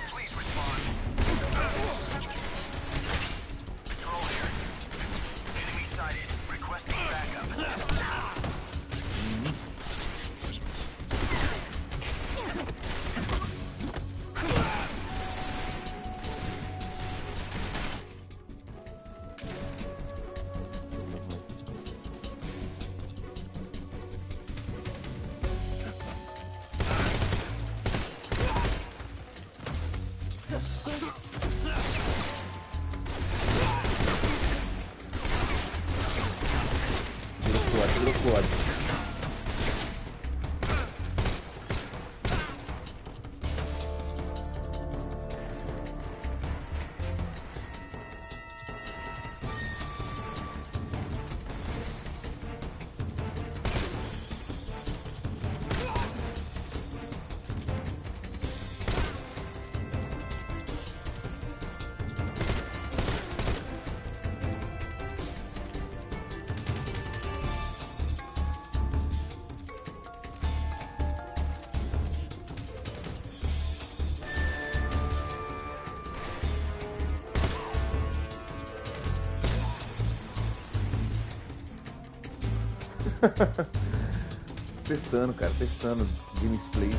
Please respond. Control here. Enemy sighted. Requesting backup. Virtuosa. Testando, cara, testando gameplay.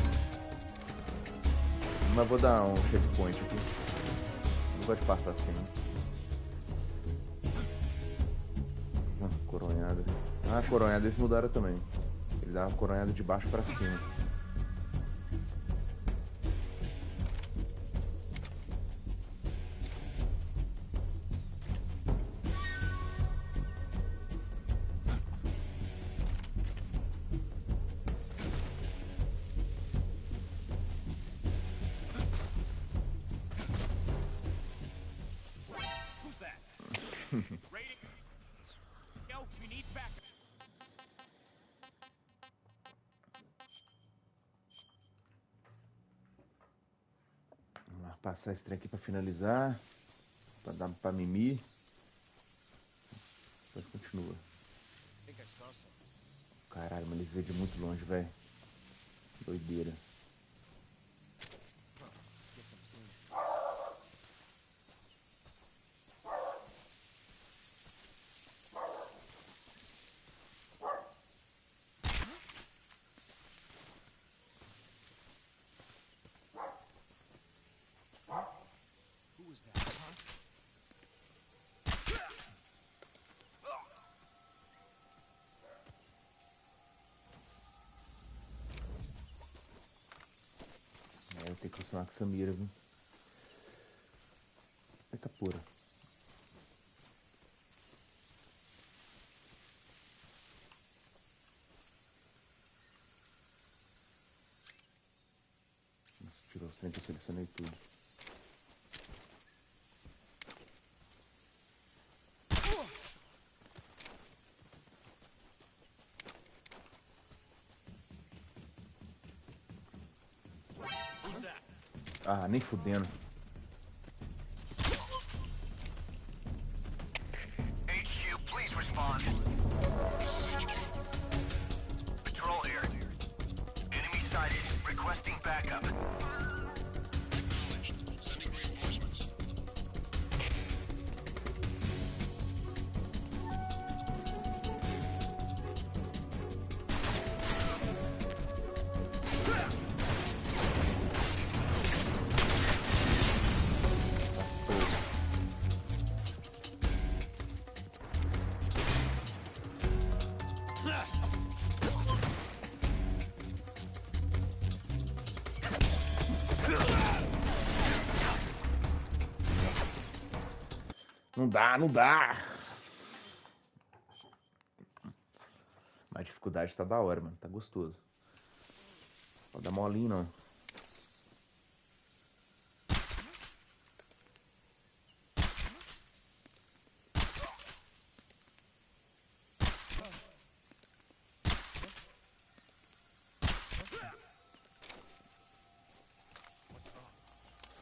Mas vou dar um checkpoint aqui. Não vai te passar assim. Coronhada. Ah, coronhada eles mudaram também. Ele dá uma coronhada de baixo pra cima. Passar esse trem aqui pra finalizar. Pra dar pra mimir. Depois continua. Caralho, mas eles veem de muito longe, velho. Doideira. selecionar com essa mira, viu? Eita porra. Nossa, tirou os trem que eu selecionei tudo. Ah, nem fudendo. HQ, please respond. This is HQ. Patrol here. Enemy sighted. Requesting backup. Acknowledged. Sending reinforcements. Não dá, não dá. Mas a dificuldade tá da hora, mano. Tá gostoso. Pode dar molinho, não.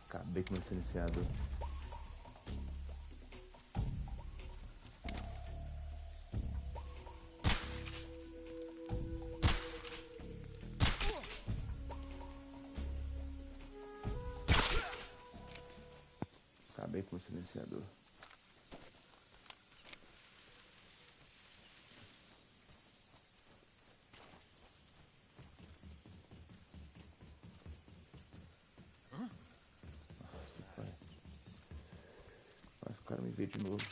Acabei com o silenciador. Acabei com o silenciador. Nossa, pai. Mas o cara me vê de novo.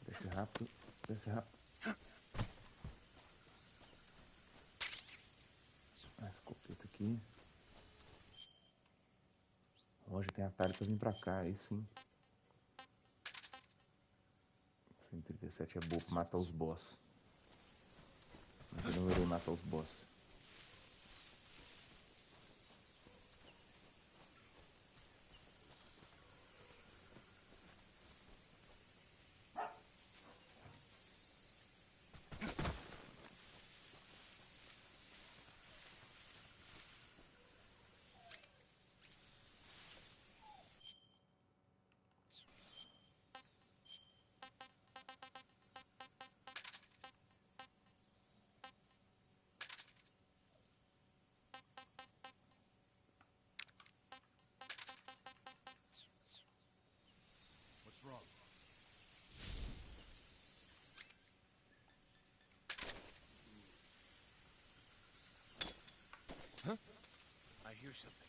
Desce rápido, desce rápido. A escopeta aqui. Hoje tem atalho pra vir pra cá, aí sim. 137 é boa pra matar os boss. Mas eu não irei matar os boss. What's wrong? Huh? I hear something.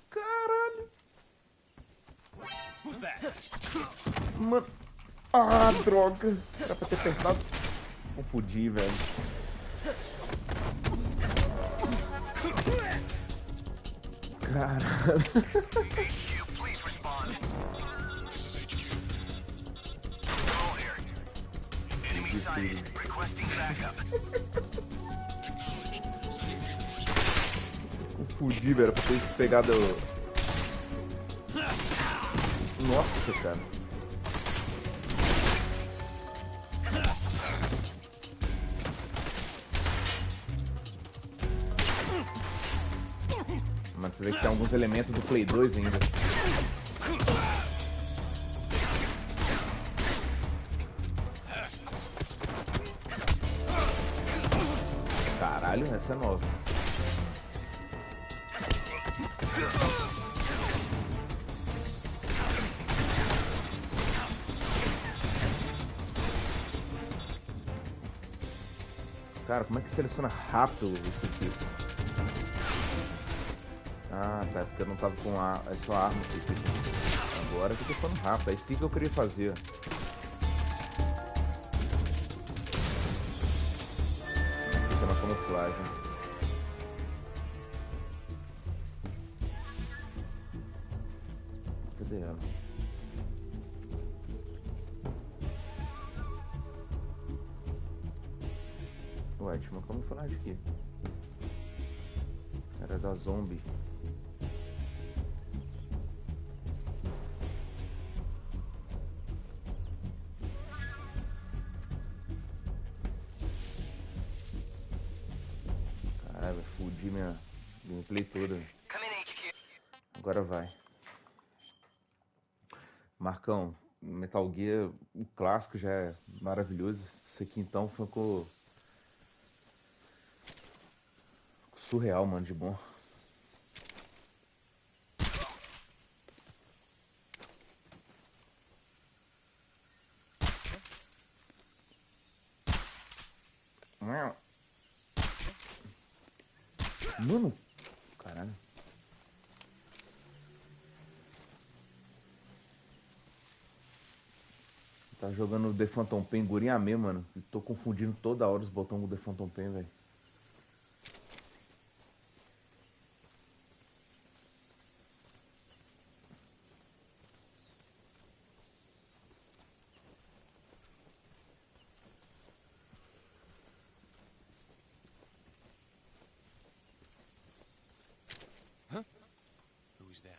Caralho! Who's that? Mano. Ah, droga! Era pra ter apertado. Confundi, velho. Caralho. HQ, please respond. This is HQ. Patrol here. Enemy sighted. Requesting backup. Acknowledged. Sending reinforcements. Confundi, velho. Era pra ter pegado. Nossa, cara. Mas você vê que tem alguns elementos do Play 2 ainda. Caralho, essa é nova. Cara, como é que seleciona rápido isso aqui? Ah, tá, porque eu não tava com a só arma aqui. Agora que eu tô falando rápido, é isso que eu queria fazer. camuflagem. Cadê ela? Ué, tinha uma camuflagem aqui. Era da zombie. Caralho, vai fudir minha gameplay toda. Agora vai. Marcão, Metal Gear, o clássico já é maravilhoso. Isso aqui então ficou surreal, mano, de bom. Mano, caralho. Tá jogando The Phantom Pain gurinha mesmo, mano. Tô confundindo toda hora os botões do The Phantom Pain, velho. Who's that?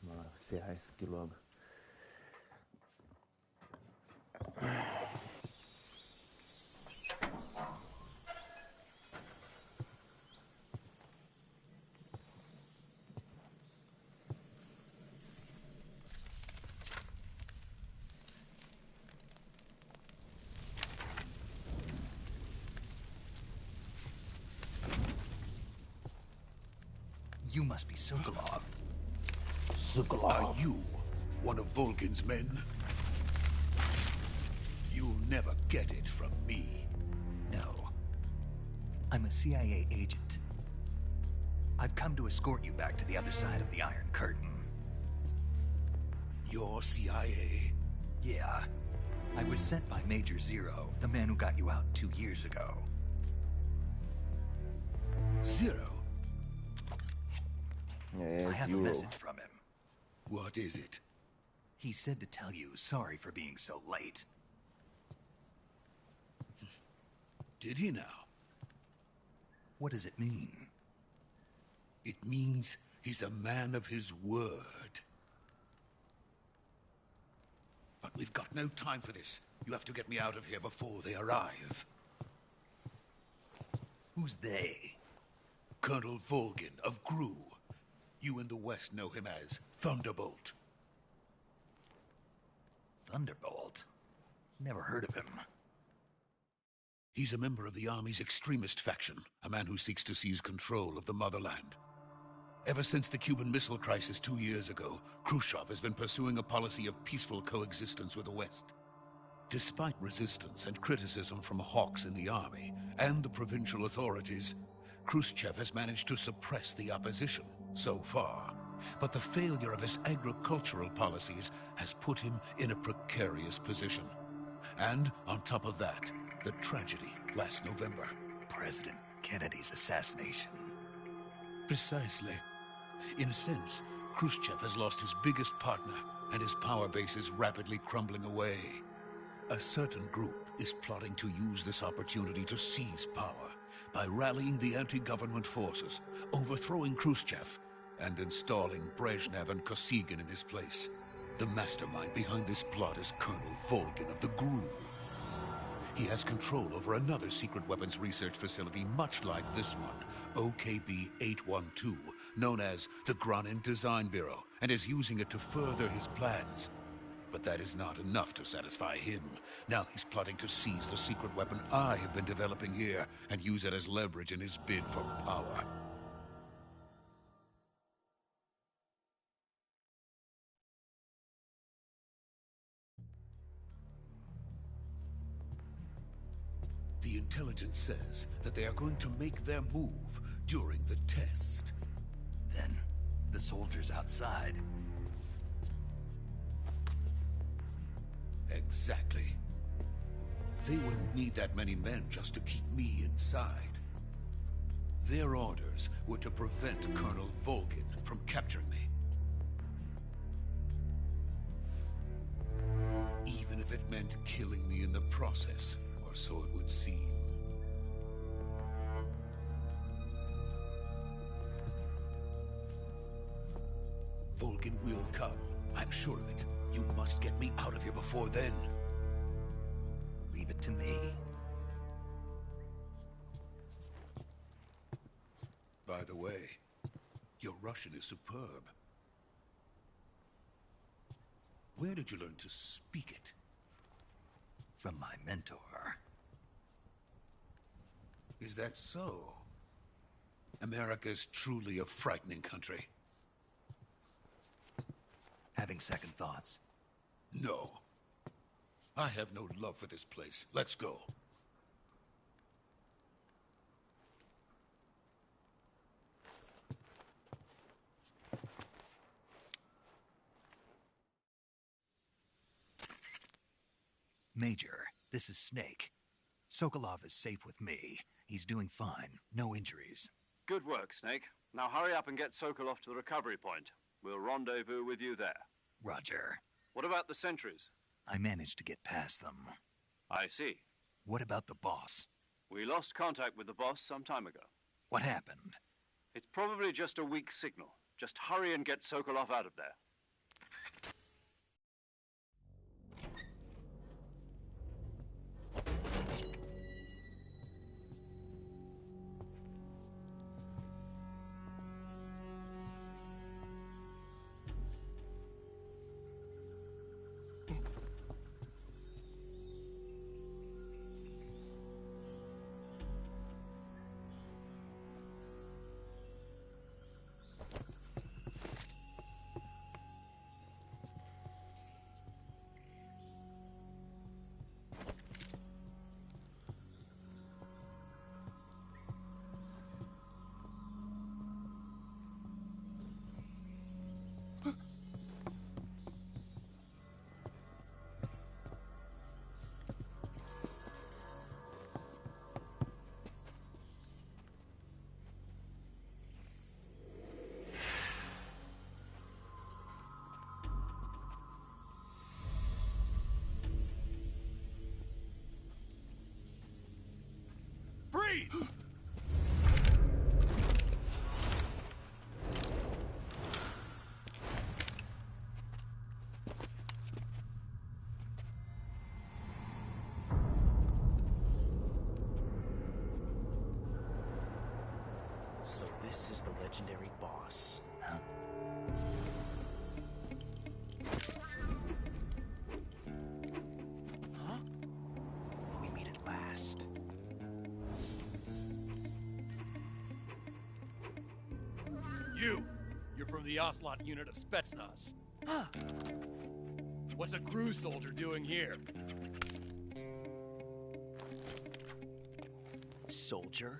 Vamos lá, encerrar isso aqui logo. You must be Sokolov. Are you one of Volgin's men? You'll never get it from me. No. I'm a CIA agent. I've come to escort you back to the other side of the Iron Curtain. You're CIA? Yeah. I was sent by Major Zero, the man who got you out 2 years ago. Zero? I have a message from him. What is it? He said to tell you sorry for being so late. Did he now? What does it mean? It means he's a man of his word. But we've got no time for this. You have to get me out of here before they arrive. Who's they? Colonel Volgin of Gru. You in the West know him as Thunderbolt. Thunderbolt? Never heard of him. He's a member of the Army's extremist faction, a man who seeks to seize control of the motherland. Ever since the Cuban Missile Crisis 2 years ago, Khrushchev has been pursuing a policy of peaceful coexistence with the West. Despite resistance and criticism from hawks in the Army and the provincial authorities, Khrushchev has managed to suppress the opposition so far. But the failure of his agricultural policies has put him in a precarious position. And on top of that, the tragedy last November. President Kennedy's assassination. Precisely. In a sense, Khrushchev has lost his biggest partner, and his power base is rapidly crumbling away. A certain group is plotting to use this opportunity to seize power by rallying the anti-government forces, overthrowing Khrushchev, and installing Brezhnev and Kosygin in his place. The mastermind behind this plot is Colonel Volgin of the Gru. He has control over another secret weapons research facility much like this one, OKB-812, known as the Granin Design Bureau, and is using it to further his plans. But that is not enough to satisfy him. Now he's plotting to seize the secret weapon I have been developing here and use it as leverage in his bid for power. The intelligence says that they are going to make their move during the test. Then, the soldiers outside. Exactly. They wouldn't need that many men just to keep me inside. Their orders were to prevent Colonel Volgin from capturing me. Even if it meant killing me in the process, or so it would seem. Volgin will come. I'm sure of it. You must get me out of here before then. Leave it to me. By the way, your Russian is superb. Where did you learn to speak it? From my mentor. Is that so? America's truly a frightening country. Having second thoughts? No. I have no love for this place. Let's go. Major, this is Snake. Sokolov is safe with me. He's doing fine. No injuries. Good work, Snake. Now hurry up and get Sokolov to the recovery point. We'll rendezvous with you there. Roger. What about the sentries? I managed to get past them. I see. What about the boss? We lost contact with the boss some time ago. What happened? It's probably just a weak signal. Just hurry and get Sokolov out of there. Freeze! So this is the legendary boss, huh? Huh? We meet at last. You're from the Ocelot unit of Spetsnaz. Huh. What's a crew soldier doing here? Soldier?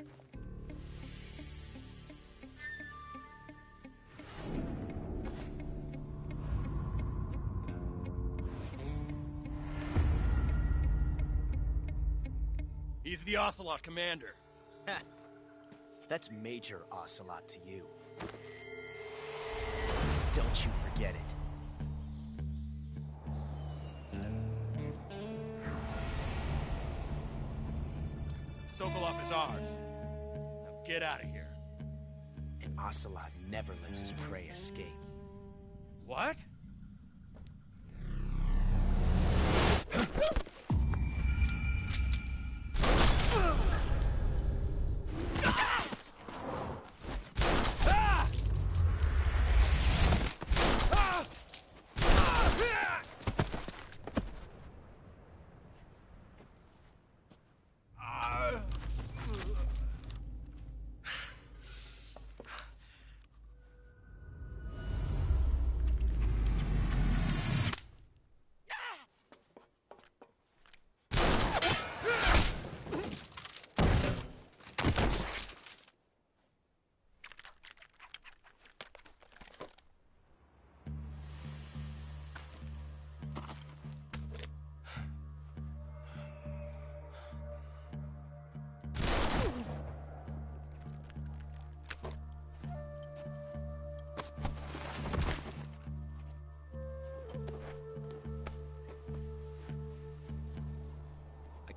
He's the Ocelot commander. Ha! That's Major Ocelot to you. Don't you forget it. Sokolov is ours. Now get out of here. And Ocelot never lets his prey escape. What?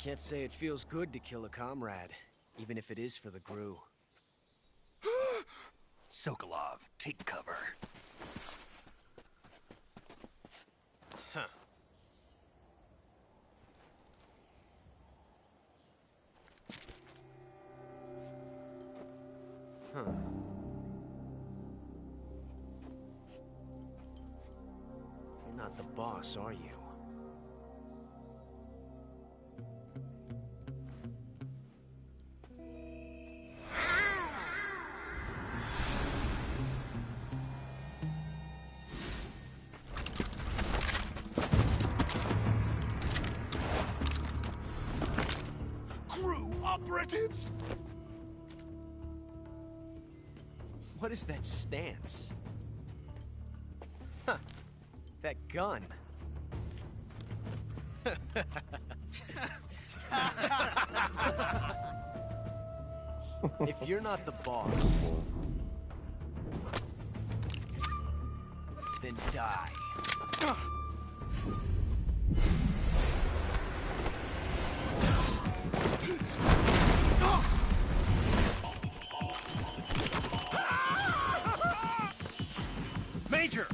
Can't say it feels good to kill a comrade, even if it is for the GRU. Sokolov, take cover. Huh. Huh. You're not the boss, are you? Operatives! What is that stance? Huh. That gun. If you're not the boss, then die. Major!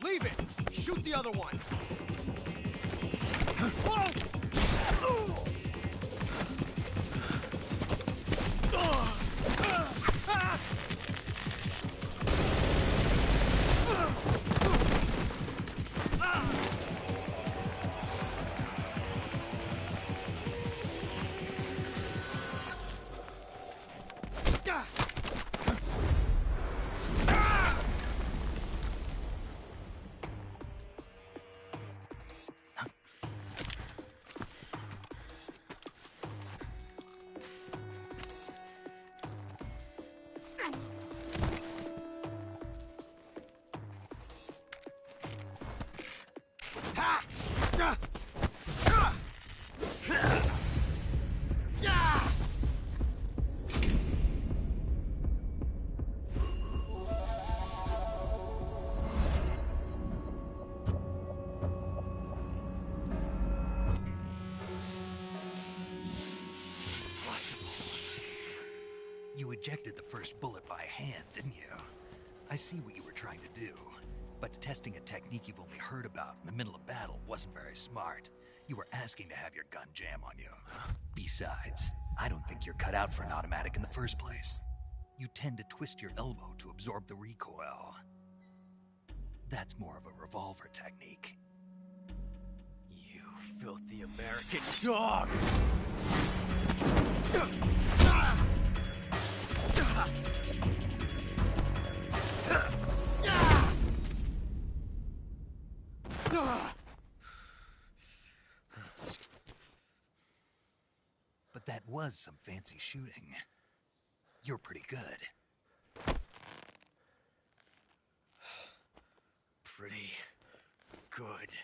Leave it! Shoot the other one! You ejected the first bullet by hand, didn't you? I see what you were trying to do. But testing a technique you've only heard about in the middle of battle wasn't very smart. You were asking to have your gun jam on you. Besides, I don't think you're cut out for an automatic in the first place. You tend to twist your elbow to absorb the recoil. That's more of a revolver technique. You filthy American dog! But that was some fancy shooting. You're pretty good. Pretty good.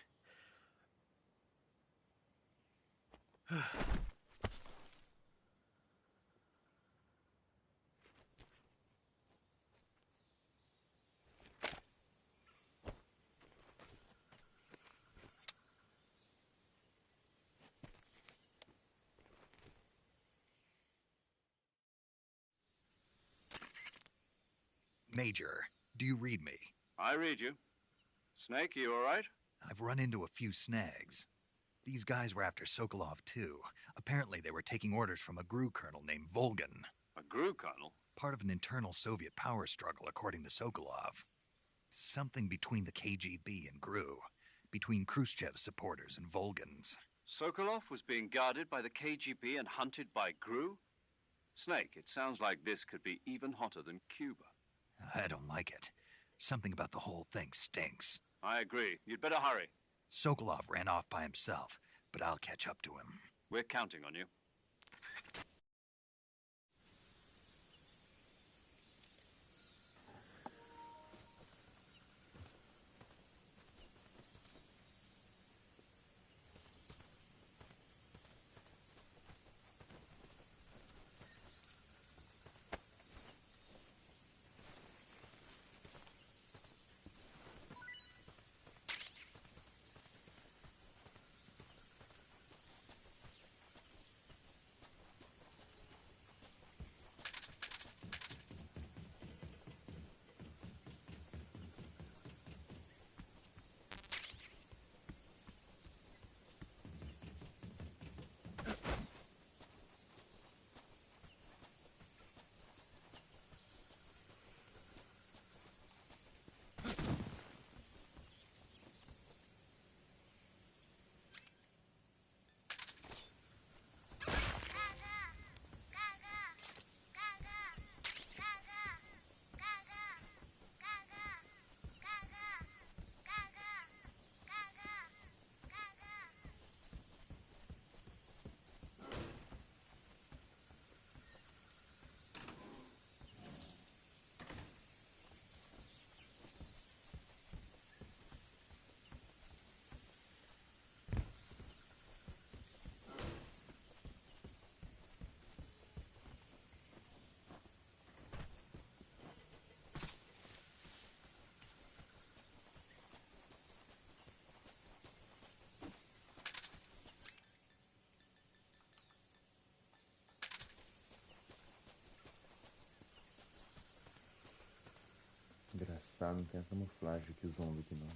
Major, do you read me? I read you. Snake, you all right? I've run into a few snags. These guys were after Sokolov, too. Apparently they were taking orders from a GRU colonel named Volgan. A GRU colonel? Part of an internal Soviet power struggle, according to Sokolov. Something between the KGB and GRU. Between Khrushchev's supporters and Volgan's. Sokolov was being guarded by the KGB and hunted by GRU? Snake, it sounds like this could be even hotter than Cuba. I don't like it. Something about the whole thing stinks. I agree. You'd better hurry. Sokolov ran off by himself, but I'll catch up to him. We're counting on you. Engraçado, não tem a camuflagem que os zombies aqui não.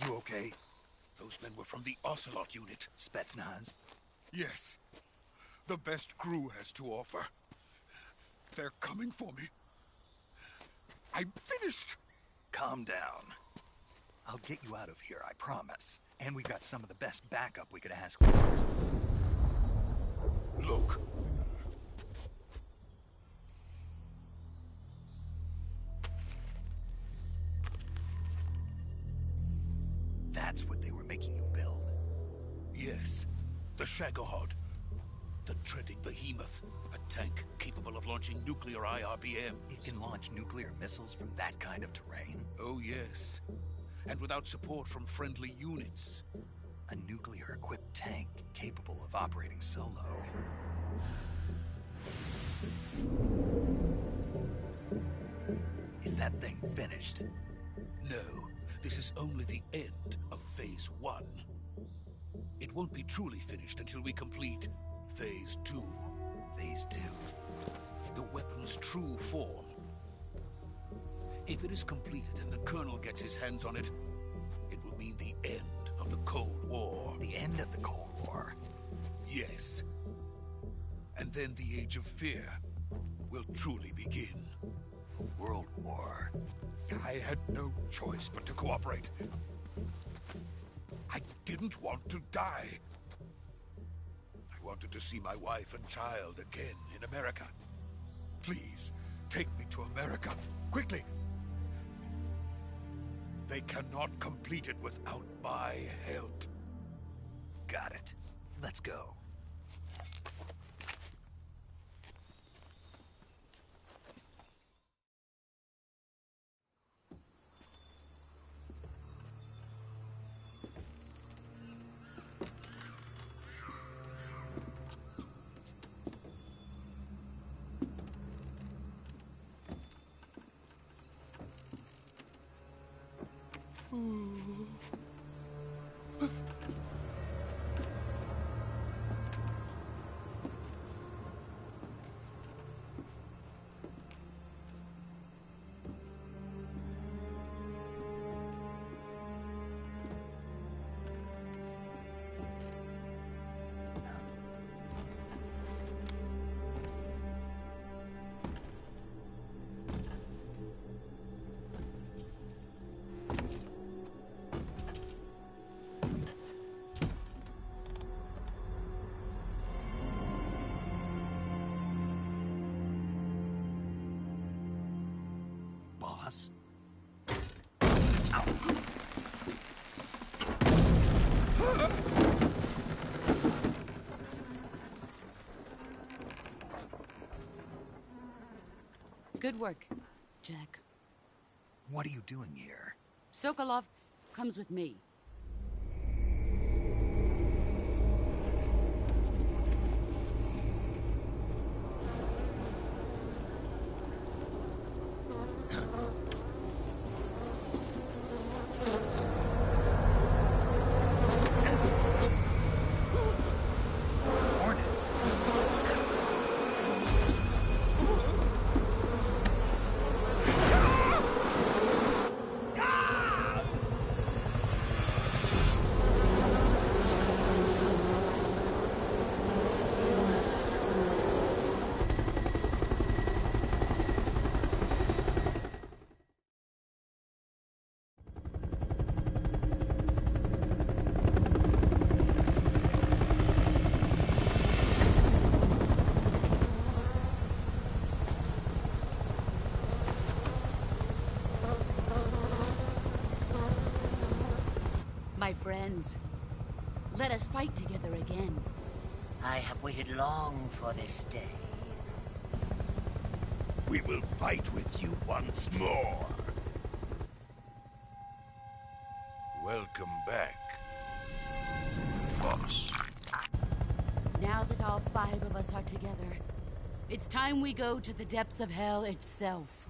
You okay? Those men were from the Ocelot unit. Spetsnaz? Yes. The best crew has to offer. They're coming for me. I'm finished. Calm down. I'll get you out of here, I promise. And we've got some of the best backup we could ask for. Look. That's what they were making you build? Yes. The Shagohod. The treading behemoth. A tank capable of launching nuclear IRBMs. It can launch nuclear missiles from that kind of terrain? Oh, yes. And without support from friendly units. A nuclear-equipped tank capable of operating solo. Is that thing finished? No. This is only the end of Phase 1. It won't be truly finished until we complete Phase 2. Phase 2? The weapon's true form. If it is completed and the Colonel gets his hands on it, it will mean the end of the Cold War. The end of the Cold War? Yes. And then the Age of Fear will truly begin. A world war? I had no choice but to cooperate. I didn't want to die. I wanted to see my wife and child again in America. Please, take me to America, quickly. They cannot complete it without my help. Got it. Let's go. Boss? Ow. Good work, Jack. What are you doing here? Sokolov comes with me. ends. Let us fight together again. I have waited long for this day. We will fight with you once more. Welcome back, boss. Now that all 5 of us are together, it's time we go to the depths of hell itself.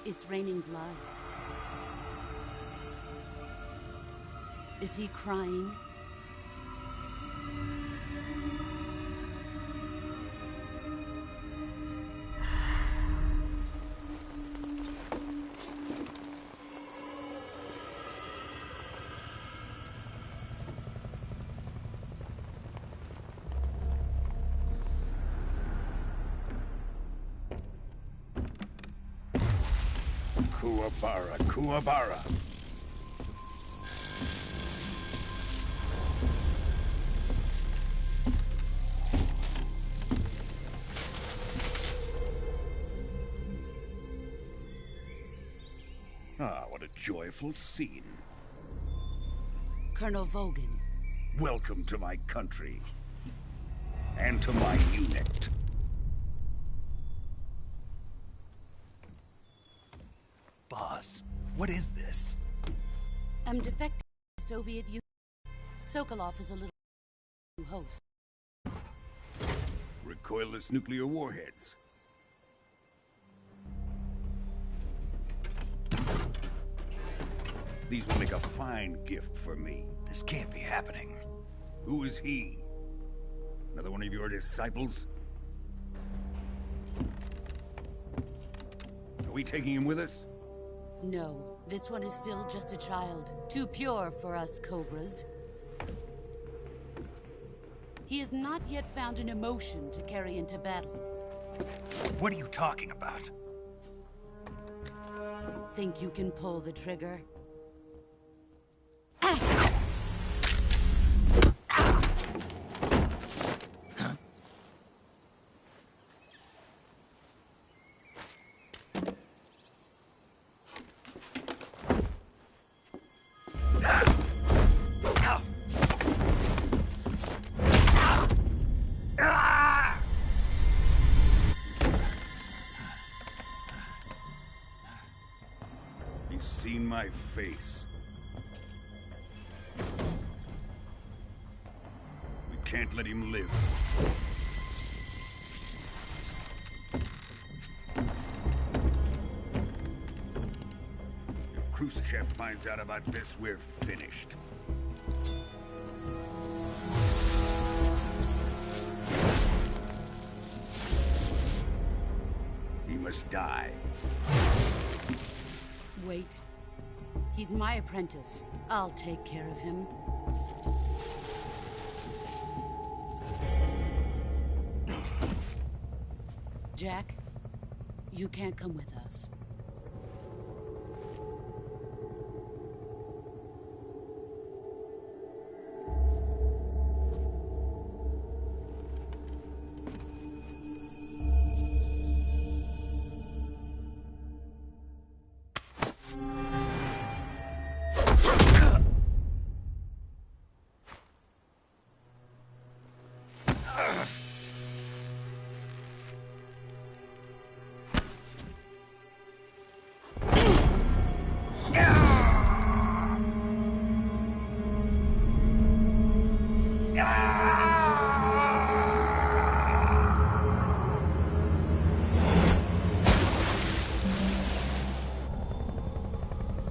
It's raining blood. Is he crying? Kuwabara, Kuwabara. Ah, what a joyful scene. Colonel Vogan. Welcome to my country. And to my unit. Boss, what is this? I'm defecting to the Soviet Union. Sokolov is a little host. Recoilless nuclear warheads. These will make a fine gift for me. This can't be happening. Who is he? Another one of your disciples? Are we taking him with us? No, this one is still just a child. Too pure for us Cobras. He has not yet found an emotion to carry into battle. What are you talking about? Think you can pull the trigger? He's seen my face. We can't let him live. If Khrushchev finds out about this, we're finished. He must die. Wait. He's my apprentice. I'll take care of him. Jack, you can't come with us.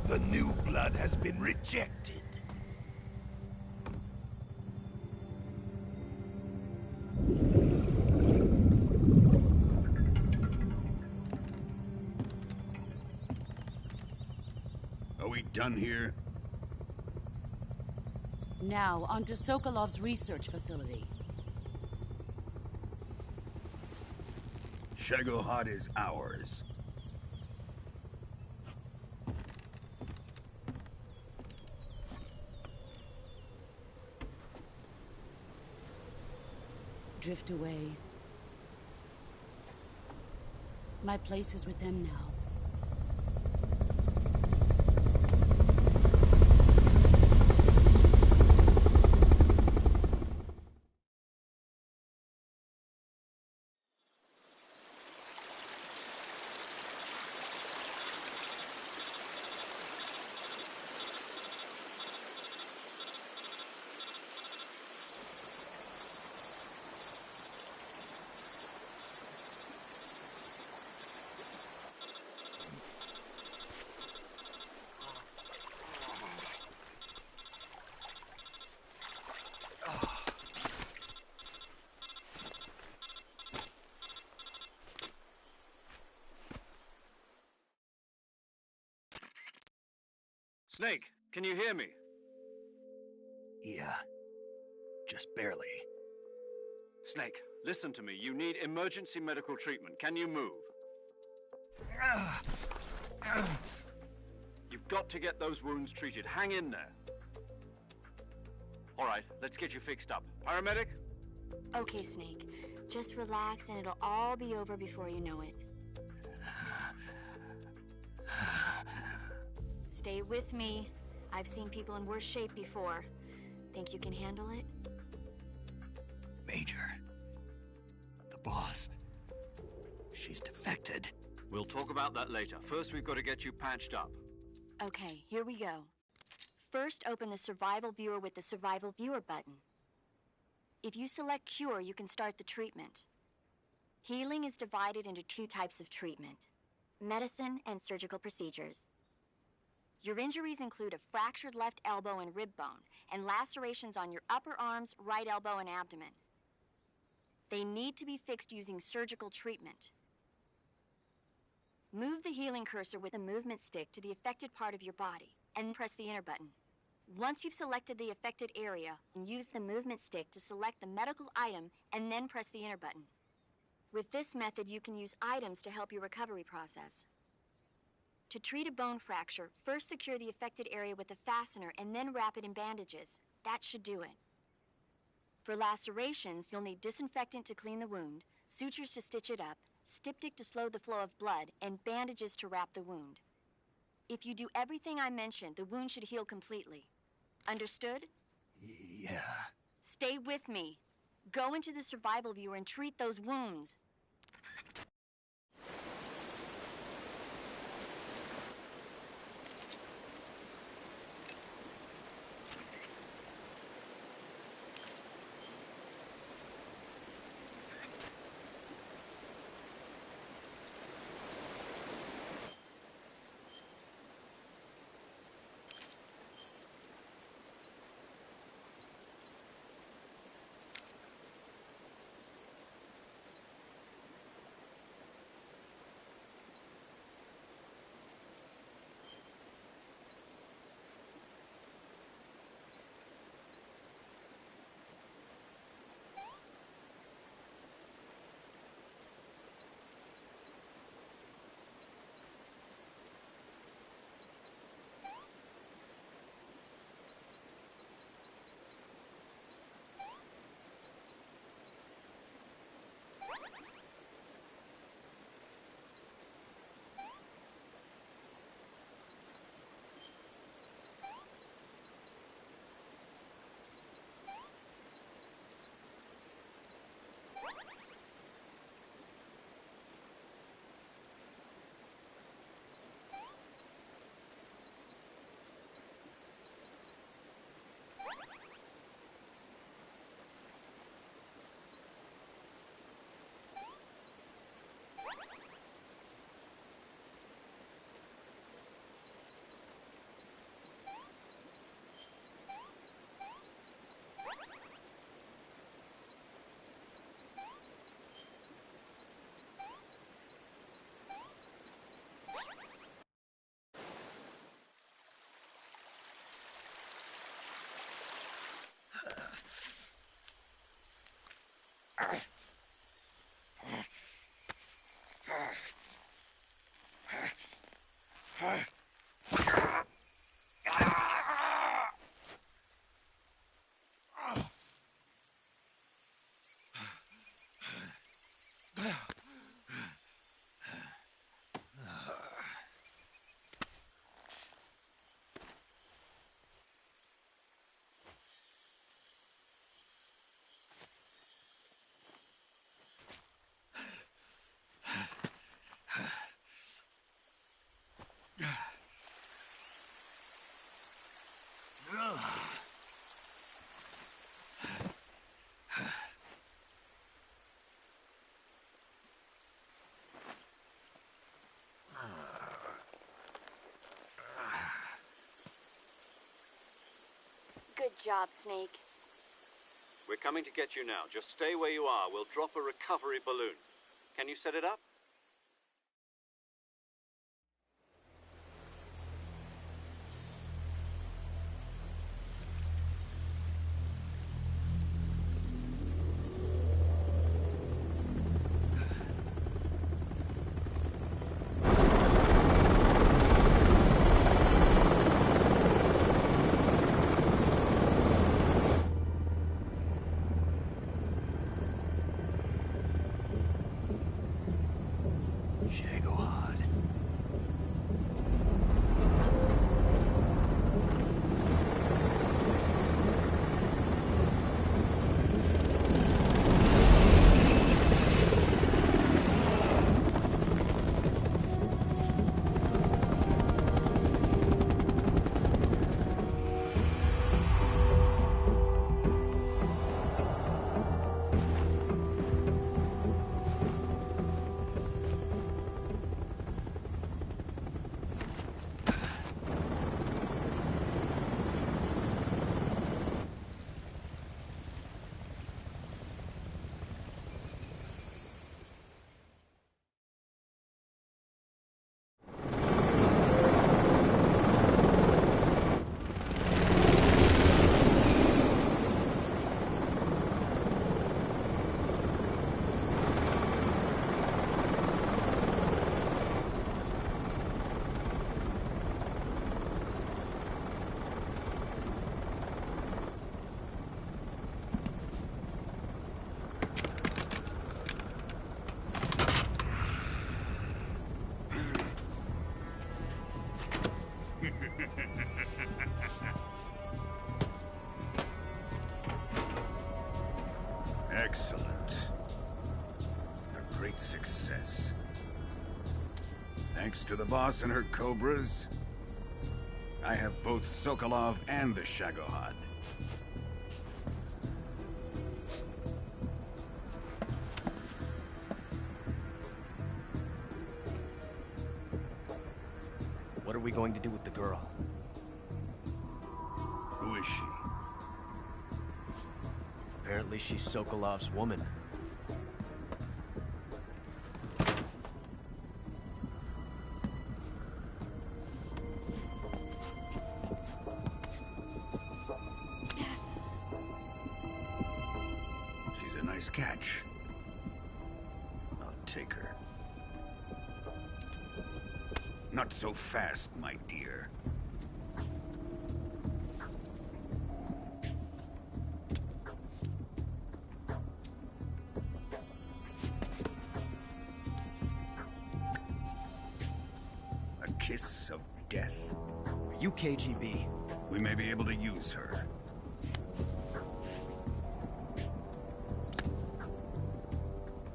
The new blood has been rejected. Are we done here? Now, onto Sokolov's research facility. Shagohod is ours. Drift away. My place is with them now. Snake, can you hear me? Yeah. Just barely. Snake, listen to me. You need emergency medical treatment. Can you move? You've got to get those wounds treated. Hang in there. All right, let's get you fixed up. Paramedic? Okay, Snake. Just relax and it'll all be over before you know it. Stay with me. I've seen people in worse shape before. Think you can handle it? Major. The boss. She's defected. We'll talk about that later. First, we've got to get you patched up. Okay, here we go. First, open the Survival Viewer with the Survival Viewer button. If you select Cure, you can start the treatment. Healing is divided into two types of treatment: medicine and surgical procedures. Your injuries include a fractured left elbow and rib bone, and lacerations on your upper arms, right elbow, and abdomen. They need to be fixed using surgical treatment. Move the healing cursor with a movement stick to the affected part of your body, and press the enter button. Once you've selected the affected area, use the movement stick to select the medical item, and then press the enter button. With this method, you can use items to help your recovery process. To treat a bone fracture, first secure the affected area with a fastener and then wrap it in bandages. That should do it. For lacerations, you'll need disinfectant to clean the wound, sutures to stitch it up, styptic to slow the flow of blood, and bandages to wrap the wound. If you do everything I mentioned, the wound should heal completely. Understood? Yeah. Stay with me. Go into the Survival Viewer and treat those wounds. job, Snake. We're coming to get you now. Just stay where you are. We'll drop a recovery balloon. Can you set it up? Excellent. A great success. Thanks to the boss and her cobras, I have both Sokolov and the Shagohod. What are we going to do with the girl? Who is she? Apparently she's Sokolov's woman. She's a nice catch. I'll take her. Not so fast, my dear. A kiss of death. Are you KGB? We may be able to use her.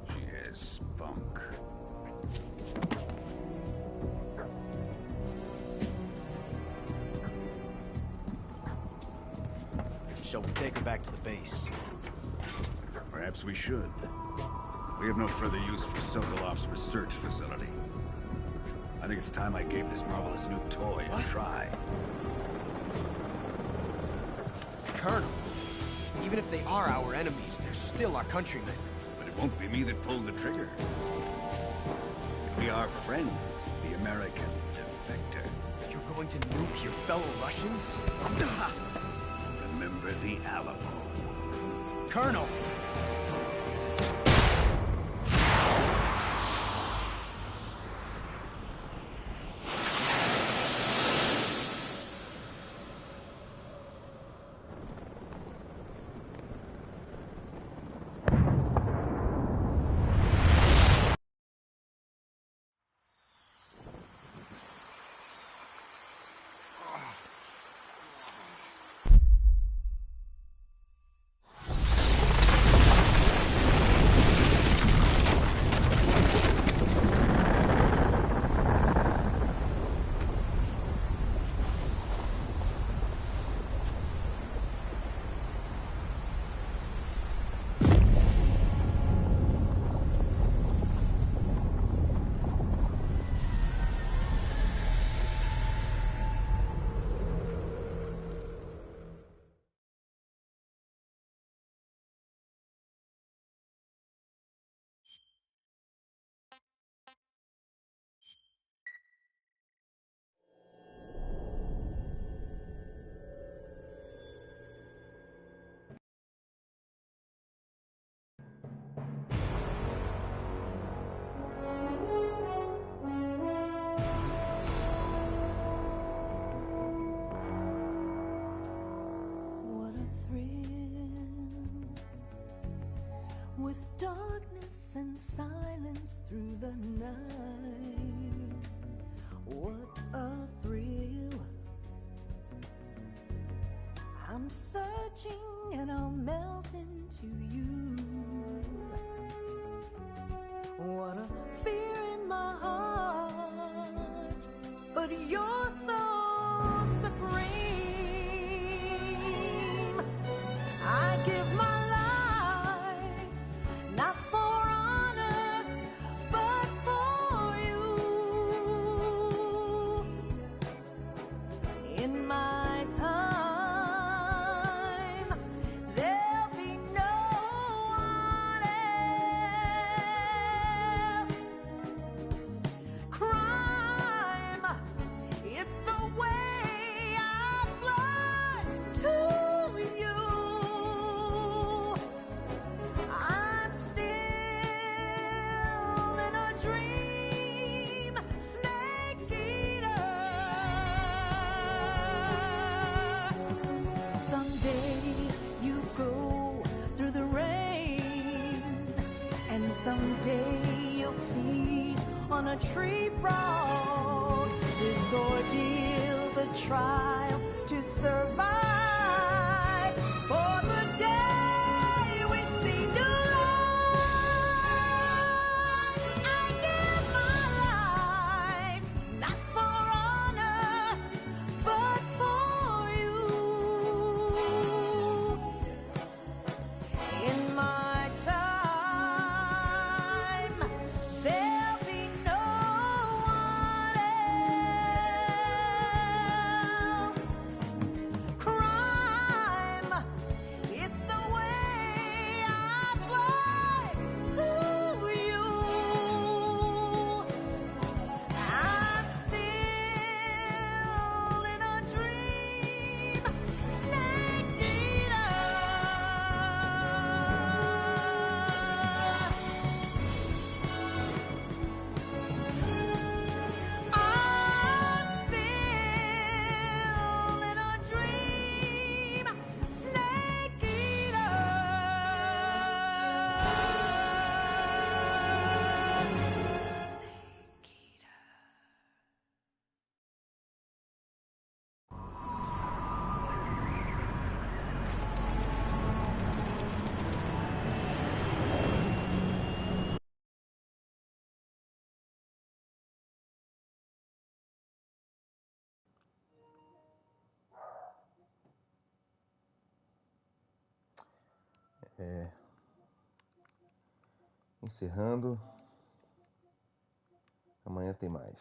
She has spunk. Shall we take her back to the base? Perhaps we should. We have no further use for Sokolov's research facility. I think it's time I gave this marvelous new toy a try. Colonel, even if they are our enemies, they're still our countrymen. But it won't be me that pulled the trigger. It'll be our friend, the American defector. You're going to nuke your fellow Russians? Remember the Alamo. Colonel! with darkness and silence through the night. What a thrill. I'm searching and I'll melt into you. What a fear in my heart, but you're so supreme. I give my life, not for honor, but for you. In my time, there'll be no one else. Crime, it's the way I fly to you. I'm still in a dream, snake eater. Someday you go through the rain, and someday you'll feed on a tree frog. This ordeal, the trial to survive, for the day we see new life. I give my life, not for honor, but for you. In my time, there'll be no one else. Crime, it's the way I fly to you. I'm still in a dream, snake eater. I'm still in a dream, snake eater. Encerrando. Amanhã tem mais.